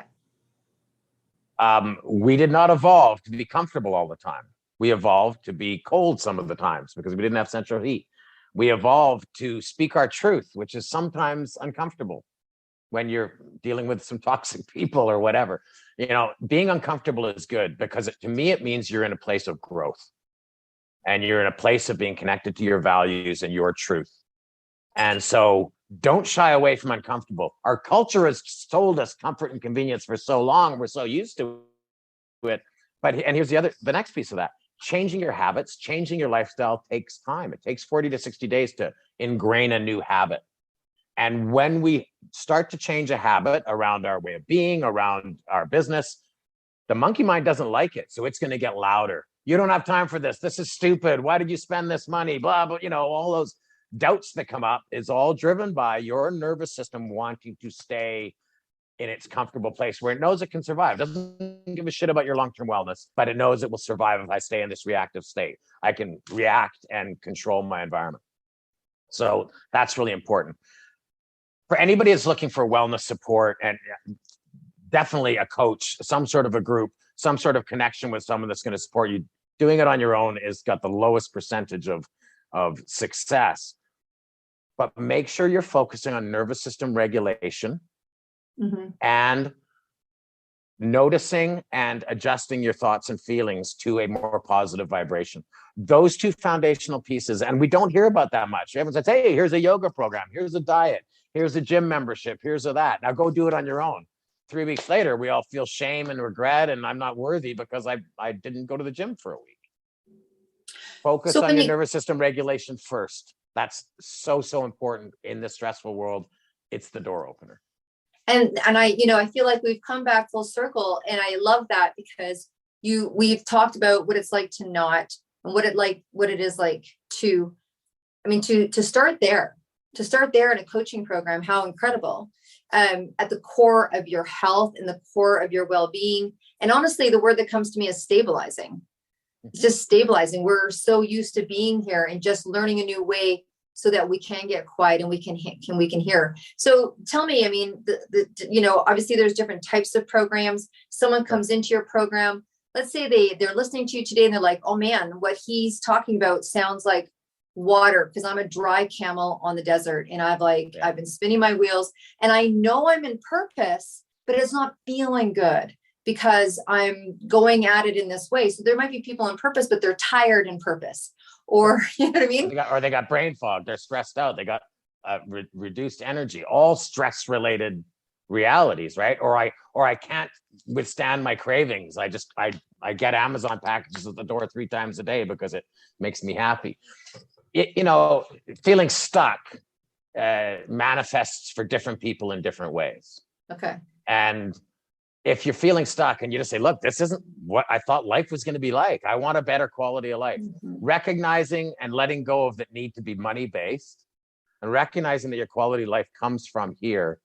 We did not evolve to be comfortable all the time. We evolved to be cold some of the times because we didn't have central heat. We evolved to speak our truth, which is sometimes uncomfortable when you're dealing with some toxic people or whatever. Being uncomfortable is good because to me, it means you're in a place of growth and you're in a place of being connected to your values and your truth. And so don't shy away from uncomfortable. Our culture has told us comfort and convenience for so long. We're so used to it. And here's the next piece of that. Changing your habits, changing your lifestyle takes time. It takes 40 to 60 days to ingrain a new habit. And when we start to change a habit around our way of being, around our business, the monkey mind doesn't like it. So it's going to get louder. You don't have time for this. This is stupid. Why did you spend this money? Blah, blah, all those doubts that come up is all driven by your nervous system wanting to stay in its comfortable place where it knows it can survive. It doesn't give a shit about your long-term wellness, but it knows it will survive if I stay in this reactive state. I can react and control my environment. So that's really important. For anybody that's looking for wellness support, and definitely a coach, some sort of a group, some sort of connection with someone that's going to support you, doing it on your own is got the lowest percentage of success. But make sure you're focusing on nervous system regulation, and noticing and adjusting your thoughts and feelings to a more positive vibration. Those two foundational pieces, and we don't hear about that much. Everyone says, hey, here's a yoga program, here's a diet, here's a gym membership, here's a that. Now go do it on your own. 3 weeks later, we all feel shame and regret, and I'm not worthy because I didn't go to the gym for a week. Focus on your nervous system regulation first. That's so important in this stressful world. It's the door opener. And I feel like we've come back full circle, and I love that because we've talked about what it's like to not, and what it is like to start there in a coaching program. How incredible, at the core of your health and the core of your well-being. And honestly, the word that comes to me is stabilizing. It's just stabilizing. We're so used to being here and just learning a new way so that we can get quiet and we can hear. So tell me, obviously there's different types of programs. Someone comes into your program. Let's say they're listening to you today and they're like, oh man, what he's talking about sounds like water, because I'm a dry camel on the desert. And I've been spinning my wheels, and I know I'm in purpose, but it's not feeling good because I'm going at it in this way. So there might be people in purpose, but they're tired in purpose. Or, you know what I mean? They got brain fog. They're stressed out. They got reduced energy, all stress related realities, right? Or I can't withstand my cravings. I get Amazon packages at the door 3 times a day because it makes me happy. Feeling stuck manifests for different people in different ways. Okay. And if you're feeling stuck and you just say, look, this isn't what I thought life was going to be like. I want a better quality of life. Recognizing and letting go of that need to be money-based, and recognizing that your quality of life comes from here.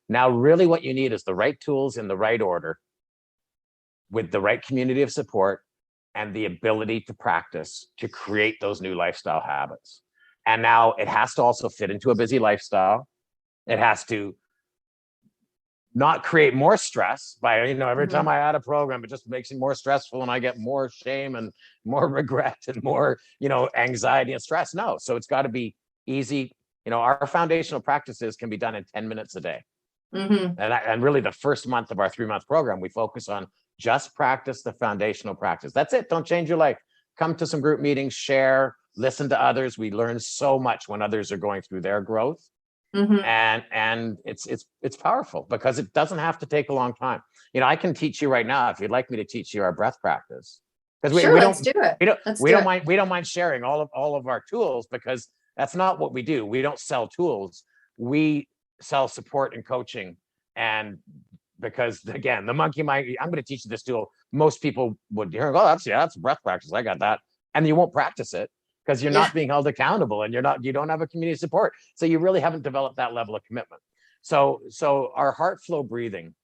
Now, really what you need is the right tools in the right order, with the right community of support and the ability to practice to create those new lifestyle habits. And now it has to also fit into a busy lifestyle. It has to not create more stress by, every time I add a program, it just makes it more stressful and I get more shame and more regret and more, anxiety and stress. No. So it's got to be easy. Our foundational practices can be done in 10 minutes a day. And really the first month of our 3-month program, we focus on just practice the foundational practice. That's it. Don't change your life. Come to some group meetings, share, listen to others. We learn so much when others are going through their growth. Mm-hmm. And it's powerful because it doesn't have to take a long time. I can teach you right now if you'd like me to teach you our breath practice, because Sure, we let's don't do it. we don't mind sharing all of our tools, because that's not what we do. We don't sell tools. We sell support and coaching. And because again, the monkey mind, I'm going to teach you this tool. Most people would hear, oh, that's breath practice. I got that. And you won't practice it because you're not being held accountable, and you don't have a community support. So you really haven't developed that level of commitment. So our heart flow breathing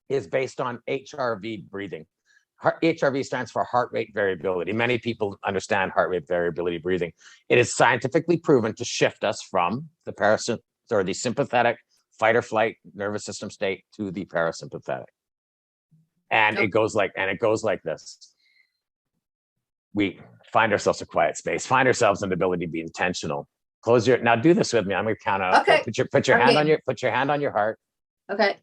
is based on HRV breathing. HRV stands for heart rate variability. Many people understand heart rate variability breathing. It is scientifically proven to shift us from the sympathetic fight or flight nervous system state to the parasympathetic. And it goes like this. We find ourselves a quiet space, find ourselves an ability to be intentional. Now do this with me. I'm going to count out. Okay. Put your hand on your heart. Okay.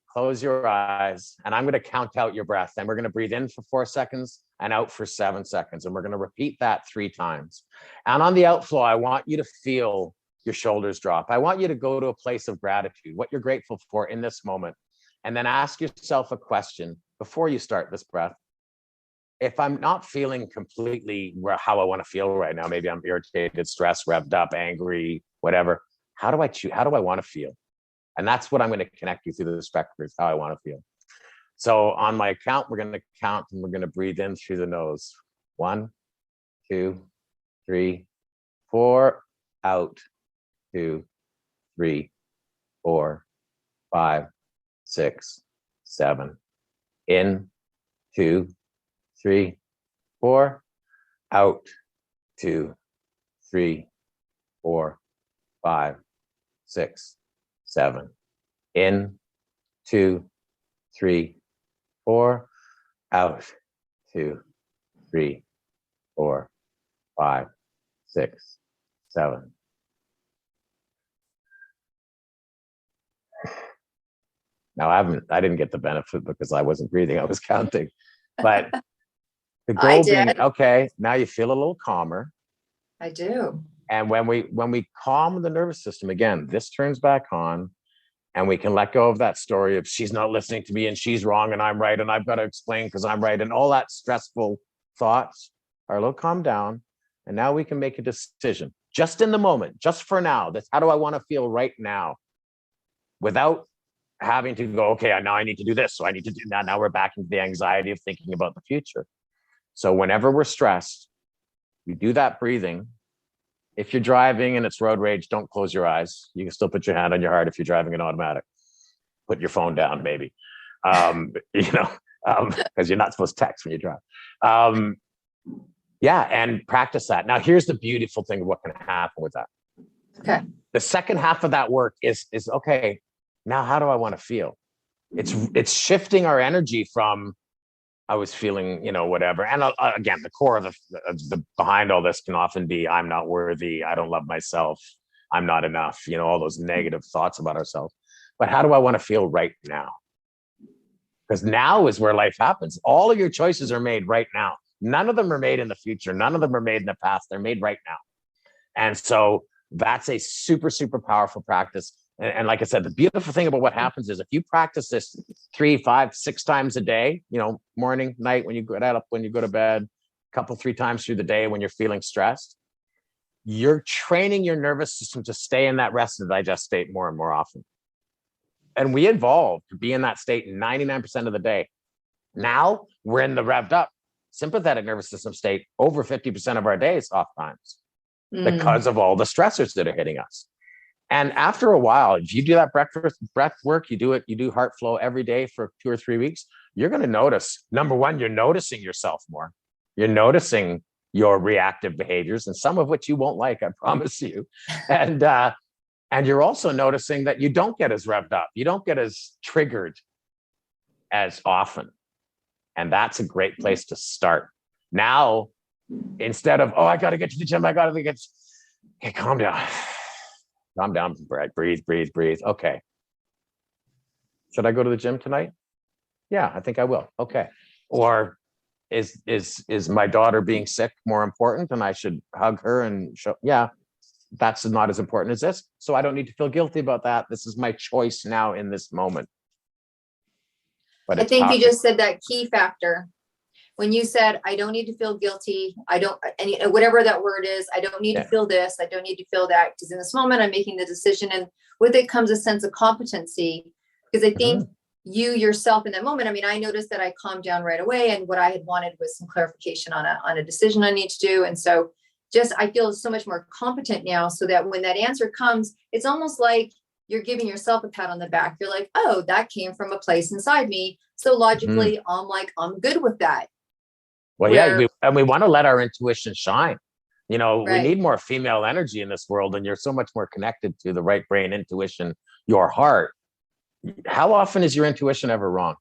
Close your eyes, and I'm going to count out your breath. And we're going to breathe in for 4 seconds and out for 7 seconds. And we're going to repeat that 3 times. And on the outflow, I want you to feel your shoulders drop. I want you to go to a place of gratitude, what you're grateful for in this moment. And then ask yourself a question before you start this breath. If I'm not feeling completely how I want to feel right now, maybe I'm irritated, stressed, revved up, angry, whatever. How do I want to feel? And that's what I'm going to connect you through the spectrum, is how I want to feel. So on my count, we're going to count, and we're going to breathe in through the nose. 1, 2, 3, 4, out. 2, 3, 4, 5, 6, 7. In. 2, 3, 4. Out. 2, 3, 4, 5, 6, 7. In. 2, 3, 4. Out. 2, 3, 4, 5, 6, 7. Now I didn't get the benefit because I wasn't breathing, I was counting. But the goal being, okay, now you feel a little calmer. I do. And when we calm the nervous system, again, this turns back on, and we can let go of that story of she's not listening to me and she's wrong and I'm right and I've got to explain because I'm right, and all that stressful thoughts are a little calmed down. And now we can make a decision just in the moment, just for now. That's how do I want to feel right now, without having to go, okay, now I need to do this. So I need to do that. Now we're back into the anxiety of thinking about the future. So whenever we're stressed, we do that breathing. If you're driving and it's road rage, don't close your eyes. You can still put your hand on your heart if you're driving an automatic. Put your phone down, maybe. Because you're not supposed to text when you drive. And practice that. Now, here's the beautiful thing of what can happen with that. Okay. The second half of that work is okay, now how do I want to feel? It's shifting our energy from I was feeling, whatever. And again, the core of the behind all this can often be I'm not worthy, I don't love myself, I'm not enough, all those negative thoughts about ourselves. But how do I want to feel right now? Because now is where life happens. All of your choices are made right now. None of them are made in the future. None of them are made in the past. They're made right now. And so that's a super, super powerful practice. And like I said, the beautiful thing about what happens is if you practice this 3, 5, 6 times a day, morning, night, when you get up, when you go to bed, a couple, 3 times through the day when you're feeling stressed, you're training your nervous system to stay in that rest and digest state more and more often. And we evolved to be in that state 99% of the day. Now we're in the revved up sympathetic nervous system state over 50% of our days oftentimes because of all the stressors that are hitting us. And after a while, if you do that breath work, you do heart flow every day for 2 or 3 weeks, you're going to notice, number one, you're noticing yourself more. You're noticing your reactive behaviors, and some of which you won't like, I promise you. And you're also noticing that you don't get as revved up. You don't get as triggered as often. And that's a great place to start. Now, instead of, I got to get to the gym, okay, calm down. Calm down, breathe. Okay. Should I go to the gym tonight? Yeah, I think I will. Okay. Or is my daughter being sick more important and I should hug her and show? Yeah. that's not as important as this. So I don't need to feel guilty about that. This is my choice now in this moment. But I think you just said that key factor. When you said, I don't need to feel guilty, I don't, and whatever that word is, I don't need to feel this, I don't need to feel that, because in this moment I'm making the decision, and with it comes a sense of competency. Because I think you yourself in that moment, I mean, I noticed that I calmed down right away, and what I had wanted was some clarification on a decision I need to do. And so just, I feel so much more competent now, so that when that answer comes, it's almost like you're giving yourself a pat on the back. You're like, oh, that came from a place inside me. So logically, I'm like, I'm good with that. Well, we want to let our intuition shine. We need more female energy in this world, and you're so much more connected to the right brain, intuition, your heart. How often is your intuition ever wrong?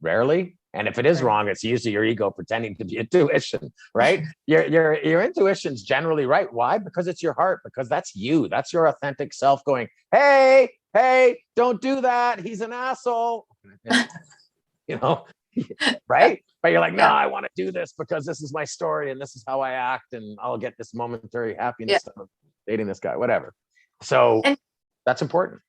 Rarely. And if it is wrong, it's usually your ego pretending to be intuition, right? Your intuition's generally right. Why? Because it's your heart, because that's you. That's your authentic self going, hey, don't do that. He's an asshole. Right? But you're like, no, I want to do this because this is my story and this is how I act, and I'll get this momentary happiness of dating this guy, whatever. So that's important.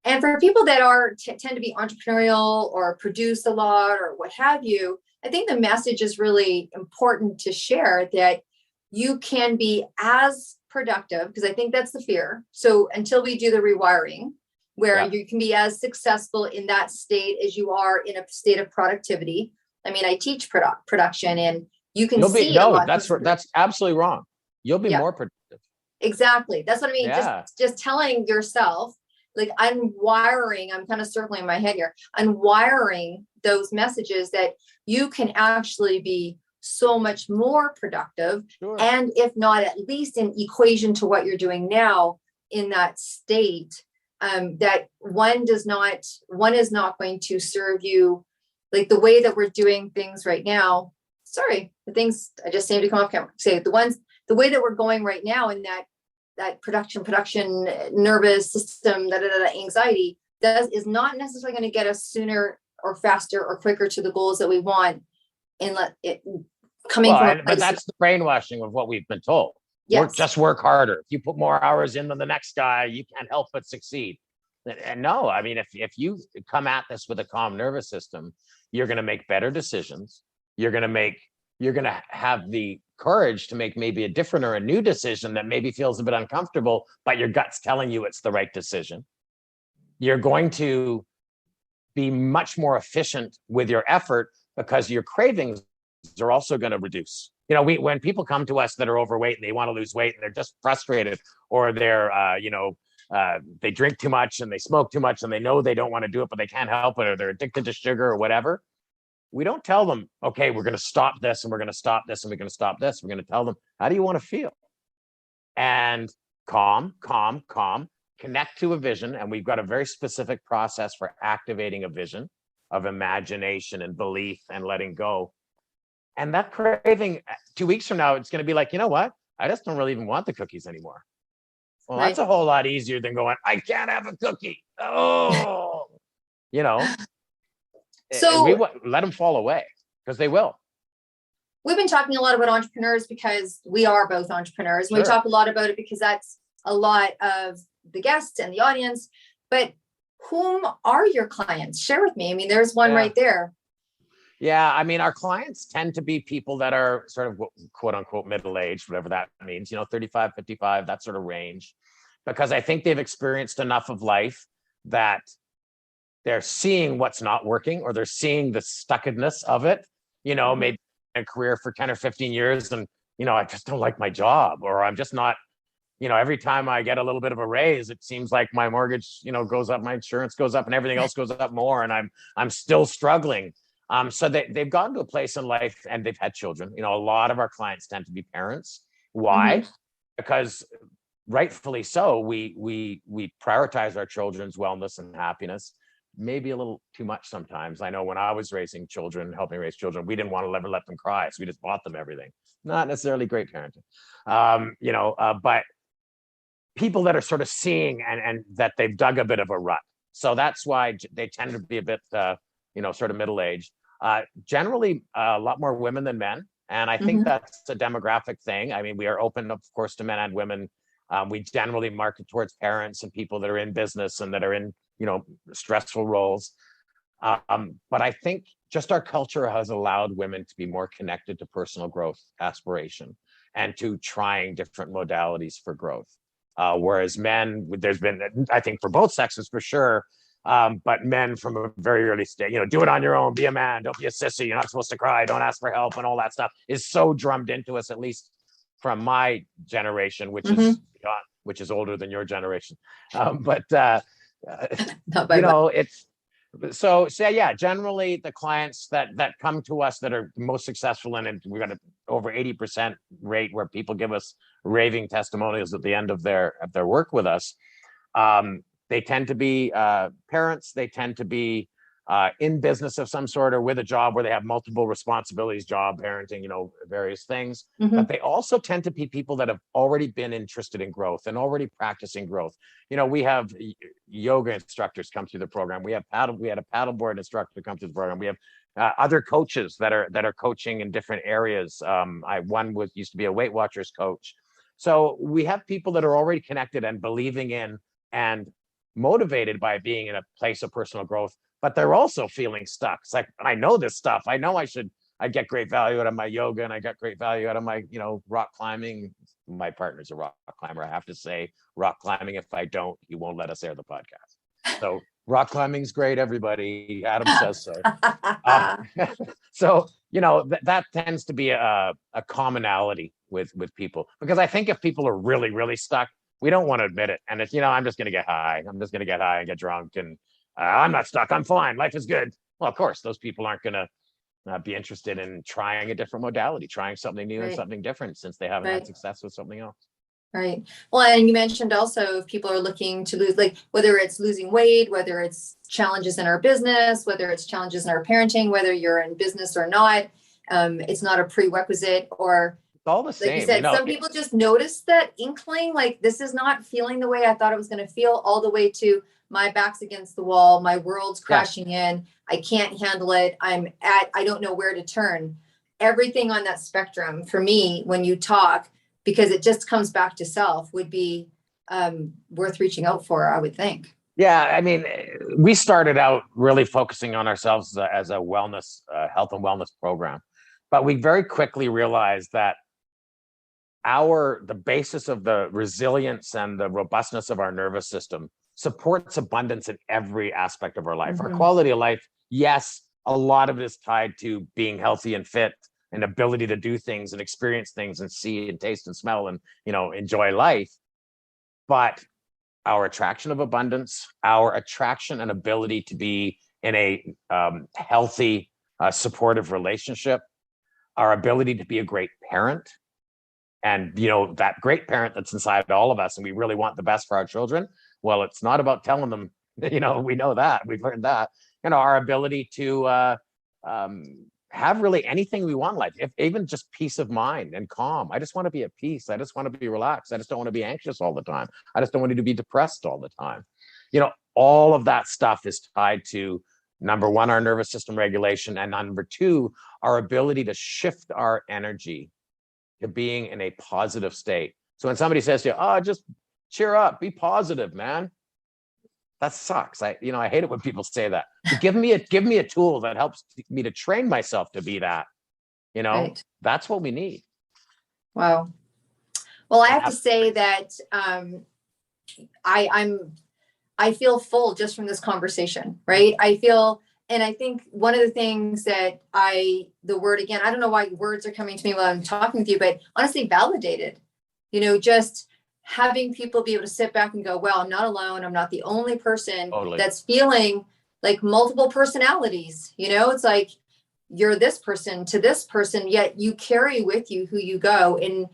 And for people that are tend to be entrepreneurial or produce a lot or what have you, I think the message is really important to share, that you can be as productive, because I think that's the fear. So until we do the rewiring, where you can be as successful in that state as you are in a state of productivity. I mean, I teach production, and you can see that's absolutely wrong. You'll be more productive. Exactly. That's what I mean. Just telling yourself, like, I'm kind of circling in my head here. I'm wiring those messages that you can actually be so much more productive. Sure. And if not, at least in equation to what you're doing now in that state, that one is not going to serve you like the way that we're doing things right now. Sorry, the things I just seem to come off camera. Say the way that we're going right now in that production nervous system, anxiety is not necessarily going to get us sooner or faster or quicker to the goals that we want. And but that's the brainwashing of what we've been told. Yes. Just work harder. If you put more hours in than the next guy, you can't help but succeed. And no, I mean, if you come at this with a calm nervous system, you're going to make better decisions. You're going to have the courage to make maybe a different or a new decision that maybe feels a bit uncomfortable, but your gut's telling you it's the right decision. You're going to be much more efficient with your effort, because your cravings are also going to reduce. When people come to us that are overweight and they want to lose weight and they're just frustrated, or they're, they drink too much and they smoke too much and they know they don't want to do it, but they can't help it, or they're addicted to sugar or whatever. We don't tell them, okay, we're going to stop this and we're going to stop this and we're going to stop this. We're going to tell them, how do you want to feel? And calm, connect to a vision. And we've got a very specific process for activating a vision of imagination and belief and letting go. And that craving 2 weeks from now, it's going to be like, you know what? I just don't really even want the cookies anymore. Well, that's a whole lot easier than going, I can't have a cookie. Oh, So we let them fall away, because they will. We've been talking a lot about entrepreneurs because we are both entrepreneurs. Sure. We talk a lot about it because that's a lot of the guests and the audience. But whom are your clients? Share with me. I mean, there's one right there. Yeah, I mean, our clients tend to be people that are sort of quote unquote middle-aged, whatever that means, 35, 55, that sort of range, because I think they've experienced enough of life that they're seeing what's not working, or they're seeing the stuckedness of it, maybe a career for 10 or 15 years. And, I just don't like my job, or I'm just not, every time I get a little bit of a raise, it seems like my mortgage, goes up, my insurance goes up, and everything else goes up more. And I'm still struggling. So they've gotten to a place in life, and they've had children. A lot of our clients tend to be parents. Why? Mm-hmm. Because rightfully so, we prioritize our children's wellness and happiness, maybe a little too much sometimes. I know when I was raising children, helping raise children, we didn't want to ever let them cry, so we just bought them everything. Not necessarily great parenting, but people that are sort of seeing and that they've dug a bit of a rut. So that's why they tend to be a bit, sort of middle-aged. Generally, a lot more women than men. And I think that's a demographic thing. I mean, we are open, of course, to men and women. We generally market towards parents and people that are in business and that are in, stressful roles. But I think just our culture has allowed women to be more connected to personal growth aspiration and to trying different modalities for growth. Whereas men, there's been, I think for both sexes for sure, but men from a very early stage, do it on your own, be a man, don't be a sissy, you're not supposed to cry, don't ask for help, and all that stuff is so drummed into us, at least from my generation, which is older than your generation. It's so yeah, generally the clients that come to us that are most successful in it, we've got over 80% rate where people give us raving testimonials at the end of their work with us. They tend to be parents. They tend to be in business of some sort or with a job where they have multiple responsibilities, job, parenting, various things. But they also tend to be people that have already been interested in growth and already practicing growth. We have yoga instructors come through the program. We had a paddleboard instructor come through the program. We have other coaches that are coaching in different areas. One used to be a Weight Watchers coach. So we have people that are already connected and believing in and motivated by being in a place of personal growth, but they're also feeling stuck. It's like, I know this stuff. I know I get great value out of my yoga and I got great value out of my, rock climbing. My partner's a rock climber. I have to say rock climbing. If I don't, he won't let us air the podcast. So rock climbing's great, everybody. Adam says so. So, that tends to be a commonality with people, because I think if people are really, really stuck, we don't want to admit it. And it's, I'm just going to get high. I'm just going to get high and get drunk. And I'm not stuck. I'm fine. Life is good. Well, of course, those people aren't going to be interested in trying a different modality, trying something new and something different, since they haven't had success with something else. Right. Well, and you mentioned also if people are looking to lose, like whether it's losing weight, whether it's challenges in our business, whether it's challenges in our parenting, whether you're in business or not, it's not a prerequisite, or all the same. Like you said, some people just notice that inkling, like this is not feeling the way I thought it was going to feel, all the way to my back's against the wall, my world's crashing in, I can't handle it, I don't know where to turn. Everything on that spectrum for me, when you talk, because it just comes back to self, would be worth reaching out for, I would think. Yeah, I mean, we started out really focusing on ourselves as a wellness, health and wellness program, but we very quickly realized that the basis of the resilience and the robustness of our nervous system supports abundance in every aspect of our life. Our quality of life, yes, a lot of it is tied to being healthy and fit and ability to do things and experience things and see and taste and smell and, enjoy life. But our attraction of abundance, our attraction and ability to be in a healthy, supportive relationship, our ability to be a great parent, and, that great parent that's inside all of us, and we really want the best for our children. Well, it's not about telling them, we know that, we've learned that, our ability to have really anything we want in life, even just peace of mind and calm. I just want to be at peace. I just want to be relaxed. I just don't want to be anxious all the time. I just don't want to be depressed all the time. All of that stuff is tied to, number one, our nervous system regulation, and number two, our ability to shift our energy to being in a positive state. So when somebody says to you, just cheer up, be positive, man, that sucks. I hate it when people say that. But give me a tool that helps me to train myself to be that. That's what we need. Wow. Well, I have to say that I feel full just from this conversation, right? And I think one of the things that the word, again, I don't know why words are coming to me while I'm talking with you, but honestly, validated, just having people be able to sit back and go, well, I'm not alone. I'm not the only person that's feeling like multiple personalities. It's like you're this person to this person, yet you carry with you who you go. And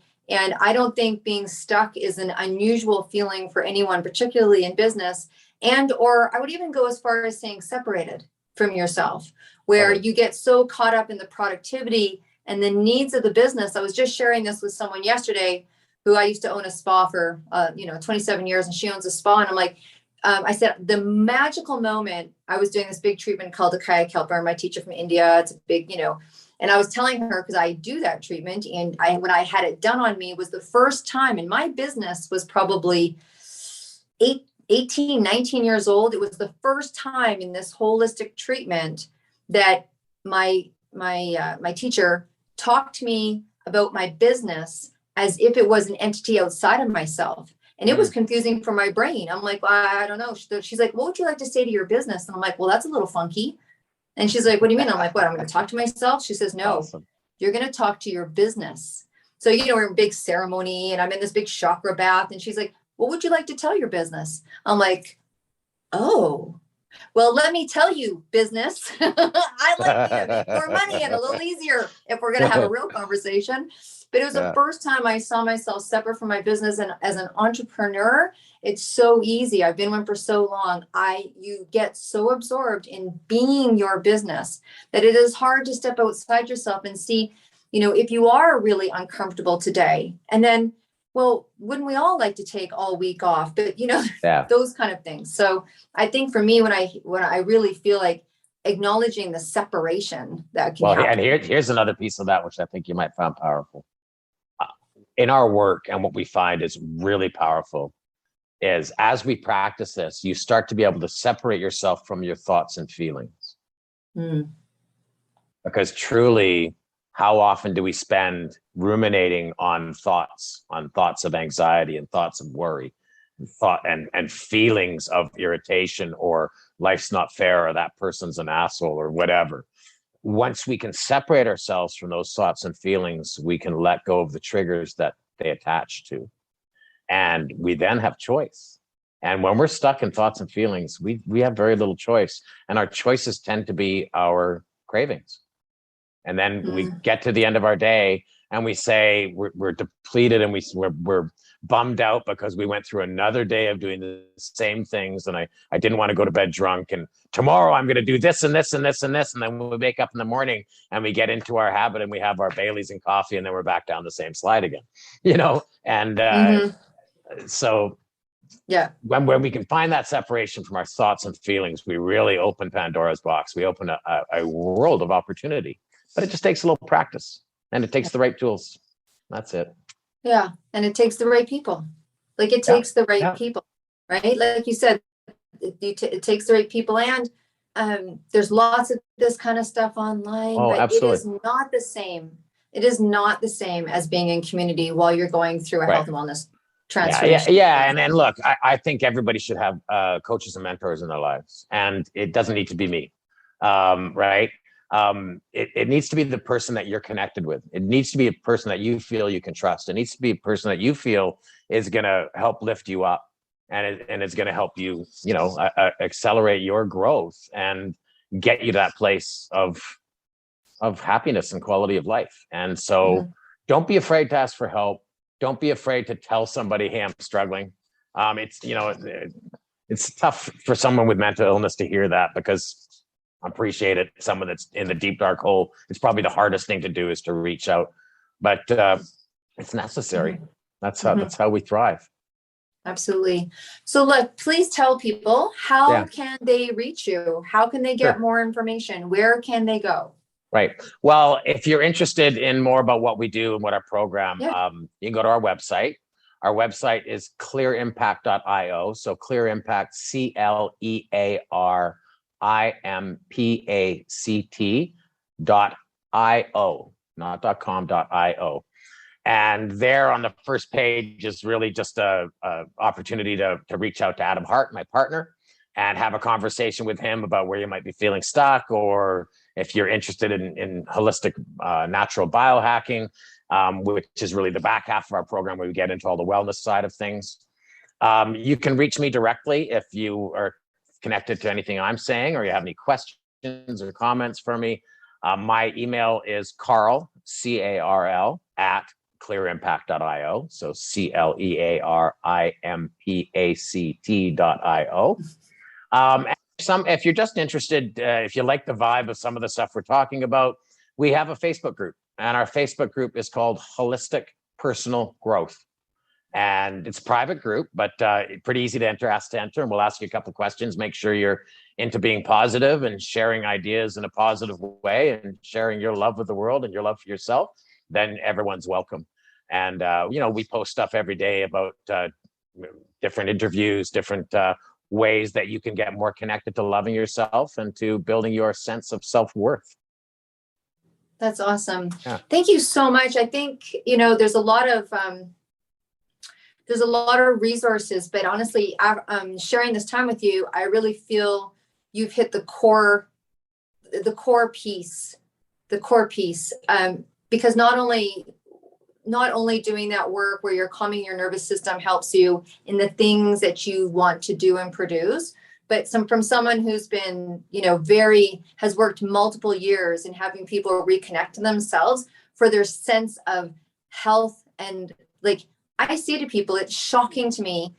I don't think being stuck is an unusual feeling for anyone, particularly in business, or I would even go as far as saying separated from yourself, where you get so caught up in the productivity and the needs of the business. I was just sharing this with someone yesterday who I used to own a spa for, 27 years, and she owns a spa. And I'm like, I said, the magical moment, I was doing this big treatment called the Kaya Kelp, my teacher from India. It's a big, And I was telling her, because I do that treatment, and when I had it done on me was the first time, and my business was probably 18, 19 years old. It was the first time in this holistic treatment that my teacher talked to me about my business as if it was an entity outside of myself. And it was confusing for my brain. I'm like, well, I don't know. She's like, what would you like to say to your business? And I'm like, well, that's a little funky. And she's like, what do you mean? I'm like, what? I'm going to talk to myself? She says, no, awesome. You're going to talk to your business. So, we're in a big ceremony and I'm in this big chakra bath. And she's like, what would you like to tell your business? I'm like, oh, well, let me tell you, business. I like you to make more money and a little easier if we're going to have a real conversation. But it was the first time I saw myself separate from my business. And as an entrepreneur, it's so easy. I've been one for so long. You get so absorbed in being your business that it is hard to step outside yourself and see, if you are really uncomfortable today. And then, well, wouldn't we all like to take all week off? But, those kind of things. So I think for me, when I really feel like acknowledging the separation that can happen. And here's another piece of that, which I think you might find powerful. In our work, and what we find is really powerful, is as we practice this, you start to be able to separate yourself from your thoughts and feelings. Because truly, how often do we spend ruminating on thoughts of anxiety and thoughts of worry, and feelings of irritation, or life's not fair, or that person's an asshole, or whatever? Once we can separate ourselves from those thoughts and feelings, we can let go of the triggers that they attach to. And we then have choice. And when we're stuck in thoughts and feelings, we have very little choice. And our choices tend to be our cravings. And then we get to the end of our day and we say we're depleted and we're bummed out because we went through another day of doing the same things. And I didn't want to go to bed drunk. And tomorrow I'm going to do this and this and this and this. And then we wake up in the morning and we get into our habit and we have our Baileys and coffee, and then we're back down the same slide again, And so when we can find that separation from our thoughts and feelings, we really open Pandora's box. We open a world of opportunity, but it just takes a little practice, and it takes the right tools. That's it. Yeah. And it takes the right people. Like it takes the right people, right? Like you said, it takes the right people. And there's lots of this kind of stuff online, but absolutely. It is not the same. It is not the same as being in community while you're going through a health and wellness transformation. Yeah. And look, I think everybody should have coaches and mentors in their lives, and it doesn't need to be me. Right. It needs to be the person that you're connected with. It needs to be a person that you feel you can trust. It needs to be a person that you feel is going to help lift you up, and it's going to help you, accelerate your growth and get you to that place of happiness and quality of life. And so don't be afraid to ask for help. Don't be afraid to tell somebody, hey, I'm struggling. It's tough for someone with mental illness to hear that, because I appreciate it. Someone that's in the deep, dark hole, it's probably the hardest thing to do is to reach out, but it's necessary. That's how we thrive. Absolutely. So look, please tell people, how can they reach you? How can they get more information? Where can they go? Right. Well, if you're interested in more about what we do and what our program, you can go to our website. Our website is clearimpact.io. So Clear Impact, CLEARIMPACT.io, not .com, .io. And there on the first page is really just a opportunity to reach out to Adam Hart, my partner, and have a conversation with him about where you might be feeling stuck, or if you're interested in holistic natural biohacking, which is really the back half of our program, where we get into all the wellness side of things. You can reach me directly if you are connected to anything I'm saying, or you have any questions or comments for me. My email is Carl, CARL, at clearimpact.io. So CLEARIMPACT.io. If you're just interested, if you like the vibe of some of the stuff we're talking about, we have a Facebook group, and our Facebook group is called Holistic Personal Growth. And it's a private group, but pretty easy to ask to enter. And we'll ask you a couple of questions. Make sure you're into being positive and sharing ideas in a positive way and sharing your love with the world and your love for yourself. Then everyone's welcome. And, we post stuff every day about different interviews, different ways that you can get more connected to loving yourself and to building your sense of self-worth. That's awesome. Yeah. Thank you so much. I think, there's a lot of resources, but honestly, sharing this time with you, I really feel you've hit the core piece, because not only doing that work where you're calming your nervous system helps you in the things that you want to do and produce, but from someone who's been, has worked multiple years in having people reconnect to themselves for their sense of health. And I say to people, it's shocking to me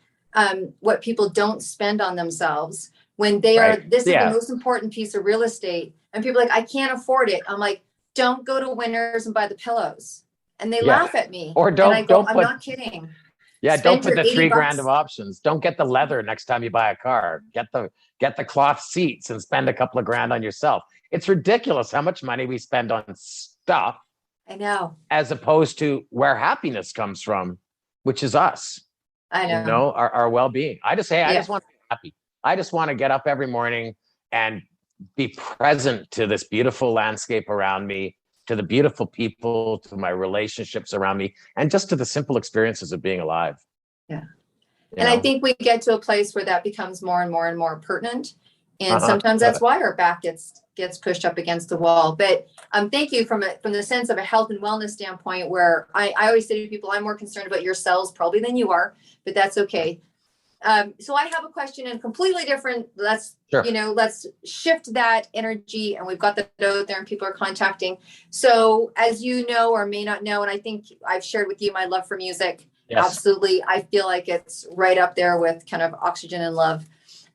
what people don't spend on themselves when they are, this is the most important piece of real estate. And people are like, I can't afford it. I'm like, don't go to Winners and buy the pillows. And they laugh at me. Or I'm not kidding. Yeah, Spend don't put the $3,000 $80. of options. Don't get the leather next time you buy a car. Get the cloth seats and spend a couple of grand on yourself. It's ridiculous how much money we spend on stuff. I know. As opposed to where happiness comes from, which is us. I know. Our well-being. I just want to be happy. I just want to get up every morning and be present to this beautiful landscape around me, to the beautiful people, to my relationships around me, and just to the simple experiences of being alive. Yeah. I think we get to a place where that becomes more and more and more pertinent. And sometimes that's why our back gets pushed up against the wall. But thank you from the sense of a health and wellness standpoint, where I always say to people, I'm more concerned about your cells probably than you are, but that's okay. So I have a question and completely different. Let's shift that energy, and we've got that out there and people are contacting. So as you know, or may not know, and I think I've shared with you my love for music. Yes. Absolutely. I feel like it's right up there with kind of Oxygen and Love.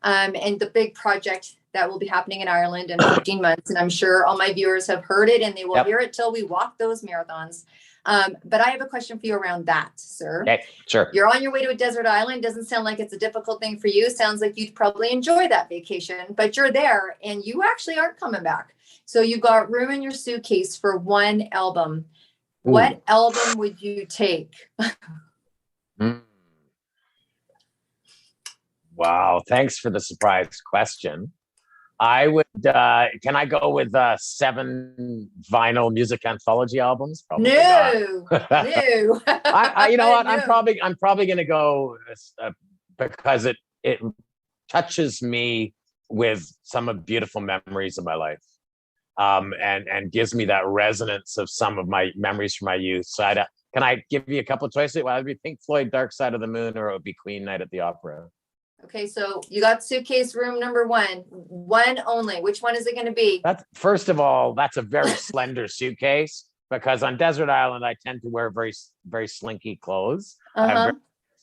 And the big project that will be happening in Ireland in 15 months. And I'm sure all my viewers have heard it and they will hear it till we walk those marathons. But I have a question for you around that, sir. Okay, sure. You're on your way to a desert island. Doesn't sound like it's a difficult thing for you. Sounds like you'd probably enjoy that vacation, but you're there and you actually aren't coming back. So you've got room in your suitcase for one album. Ooh. What album would you take? Wow. Thanks for the surprise question. I would, can I go with 7 vinyl music anthology albums? Probably no. You know what? No. I'm probably going to go because it touches me with some of beautiful memories of my life. And gives me that resonance of some of my memories from my youth. So can I give you a couple of choices? Well, it'd be Pink Floyd, Dark Side of the Moon, or it would be Queen, Night at the Opera. Okay, so you got suitcase room number one only. Which one is it going to be? First of all, that's a very slender suitcase, because on desert island, I tend to wear very, very slinky clothes. I have very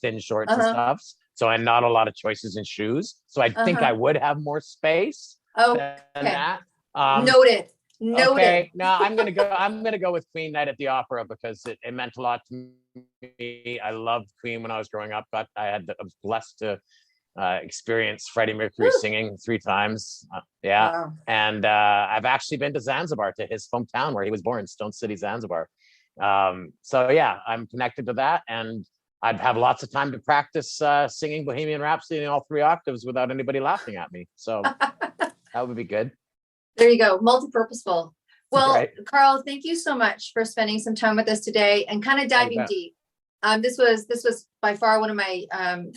thin shorts and stuff. So I have not a lot of choices in shoes. So I think I would have more space than that. Noted. Okay, no, I'm gonna go with Queen, Night at the Opera, because it meant a lot to me. I loved Queen when I was growing up. I was blessed to experience Freddie Mercury singing 3 times. Wow. And I've actually been to Zanzibar, to his hometown where he was born, Stone City, Zanzibar. So yeah, I'm connected to that, and I'd have lots of time to practice singing Bohemian Rhapsody in all 3 octaves without anybody laughing at me. So that would be good. There you go. Multi-purposeful. Well, right. Carl, thank you so much for spending some time with us today and kind of diving deep. This was by far one of my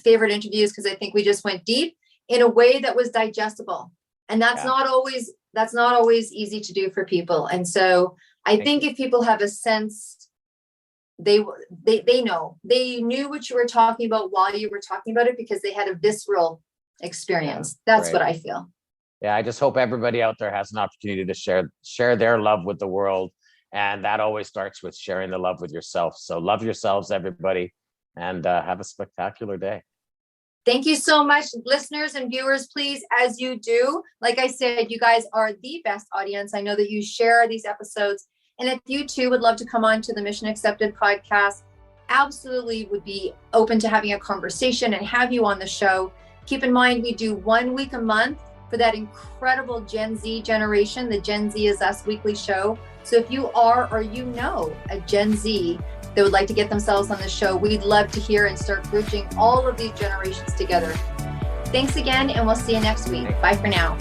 favorite interviews, because I think we just went deep in a way that was digestible, and that's not always easy to do for people. And so I think if people have a sense, they knew what you were talking about while you were talking about it, because they had a visceral experience. That's what I feel. Yeah, I just hope everybody out there has an opportunity to share their love with the world. And that always starts with sharing the love with yourself. So love yourselves, everybody, and have a spectacular day. Thank you so much, listeners and viewers. Please, as you do, like I said, you guys are the best audience. I know that you share these episodes. And if you too would love to come on to the Mission Accepted podcast, absolutely would be open to having a conversation and have you on the show. Keep in mind, we do 1 week a month for that incredible Gen Z generation. The Gen Z is Us weekly show. So if you are, or you know, a Gen Z that would like to get themselves on the show, we'd love to hear and start bridging all of these generations together. Thanks again, and we'll see you next week. Bye for now.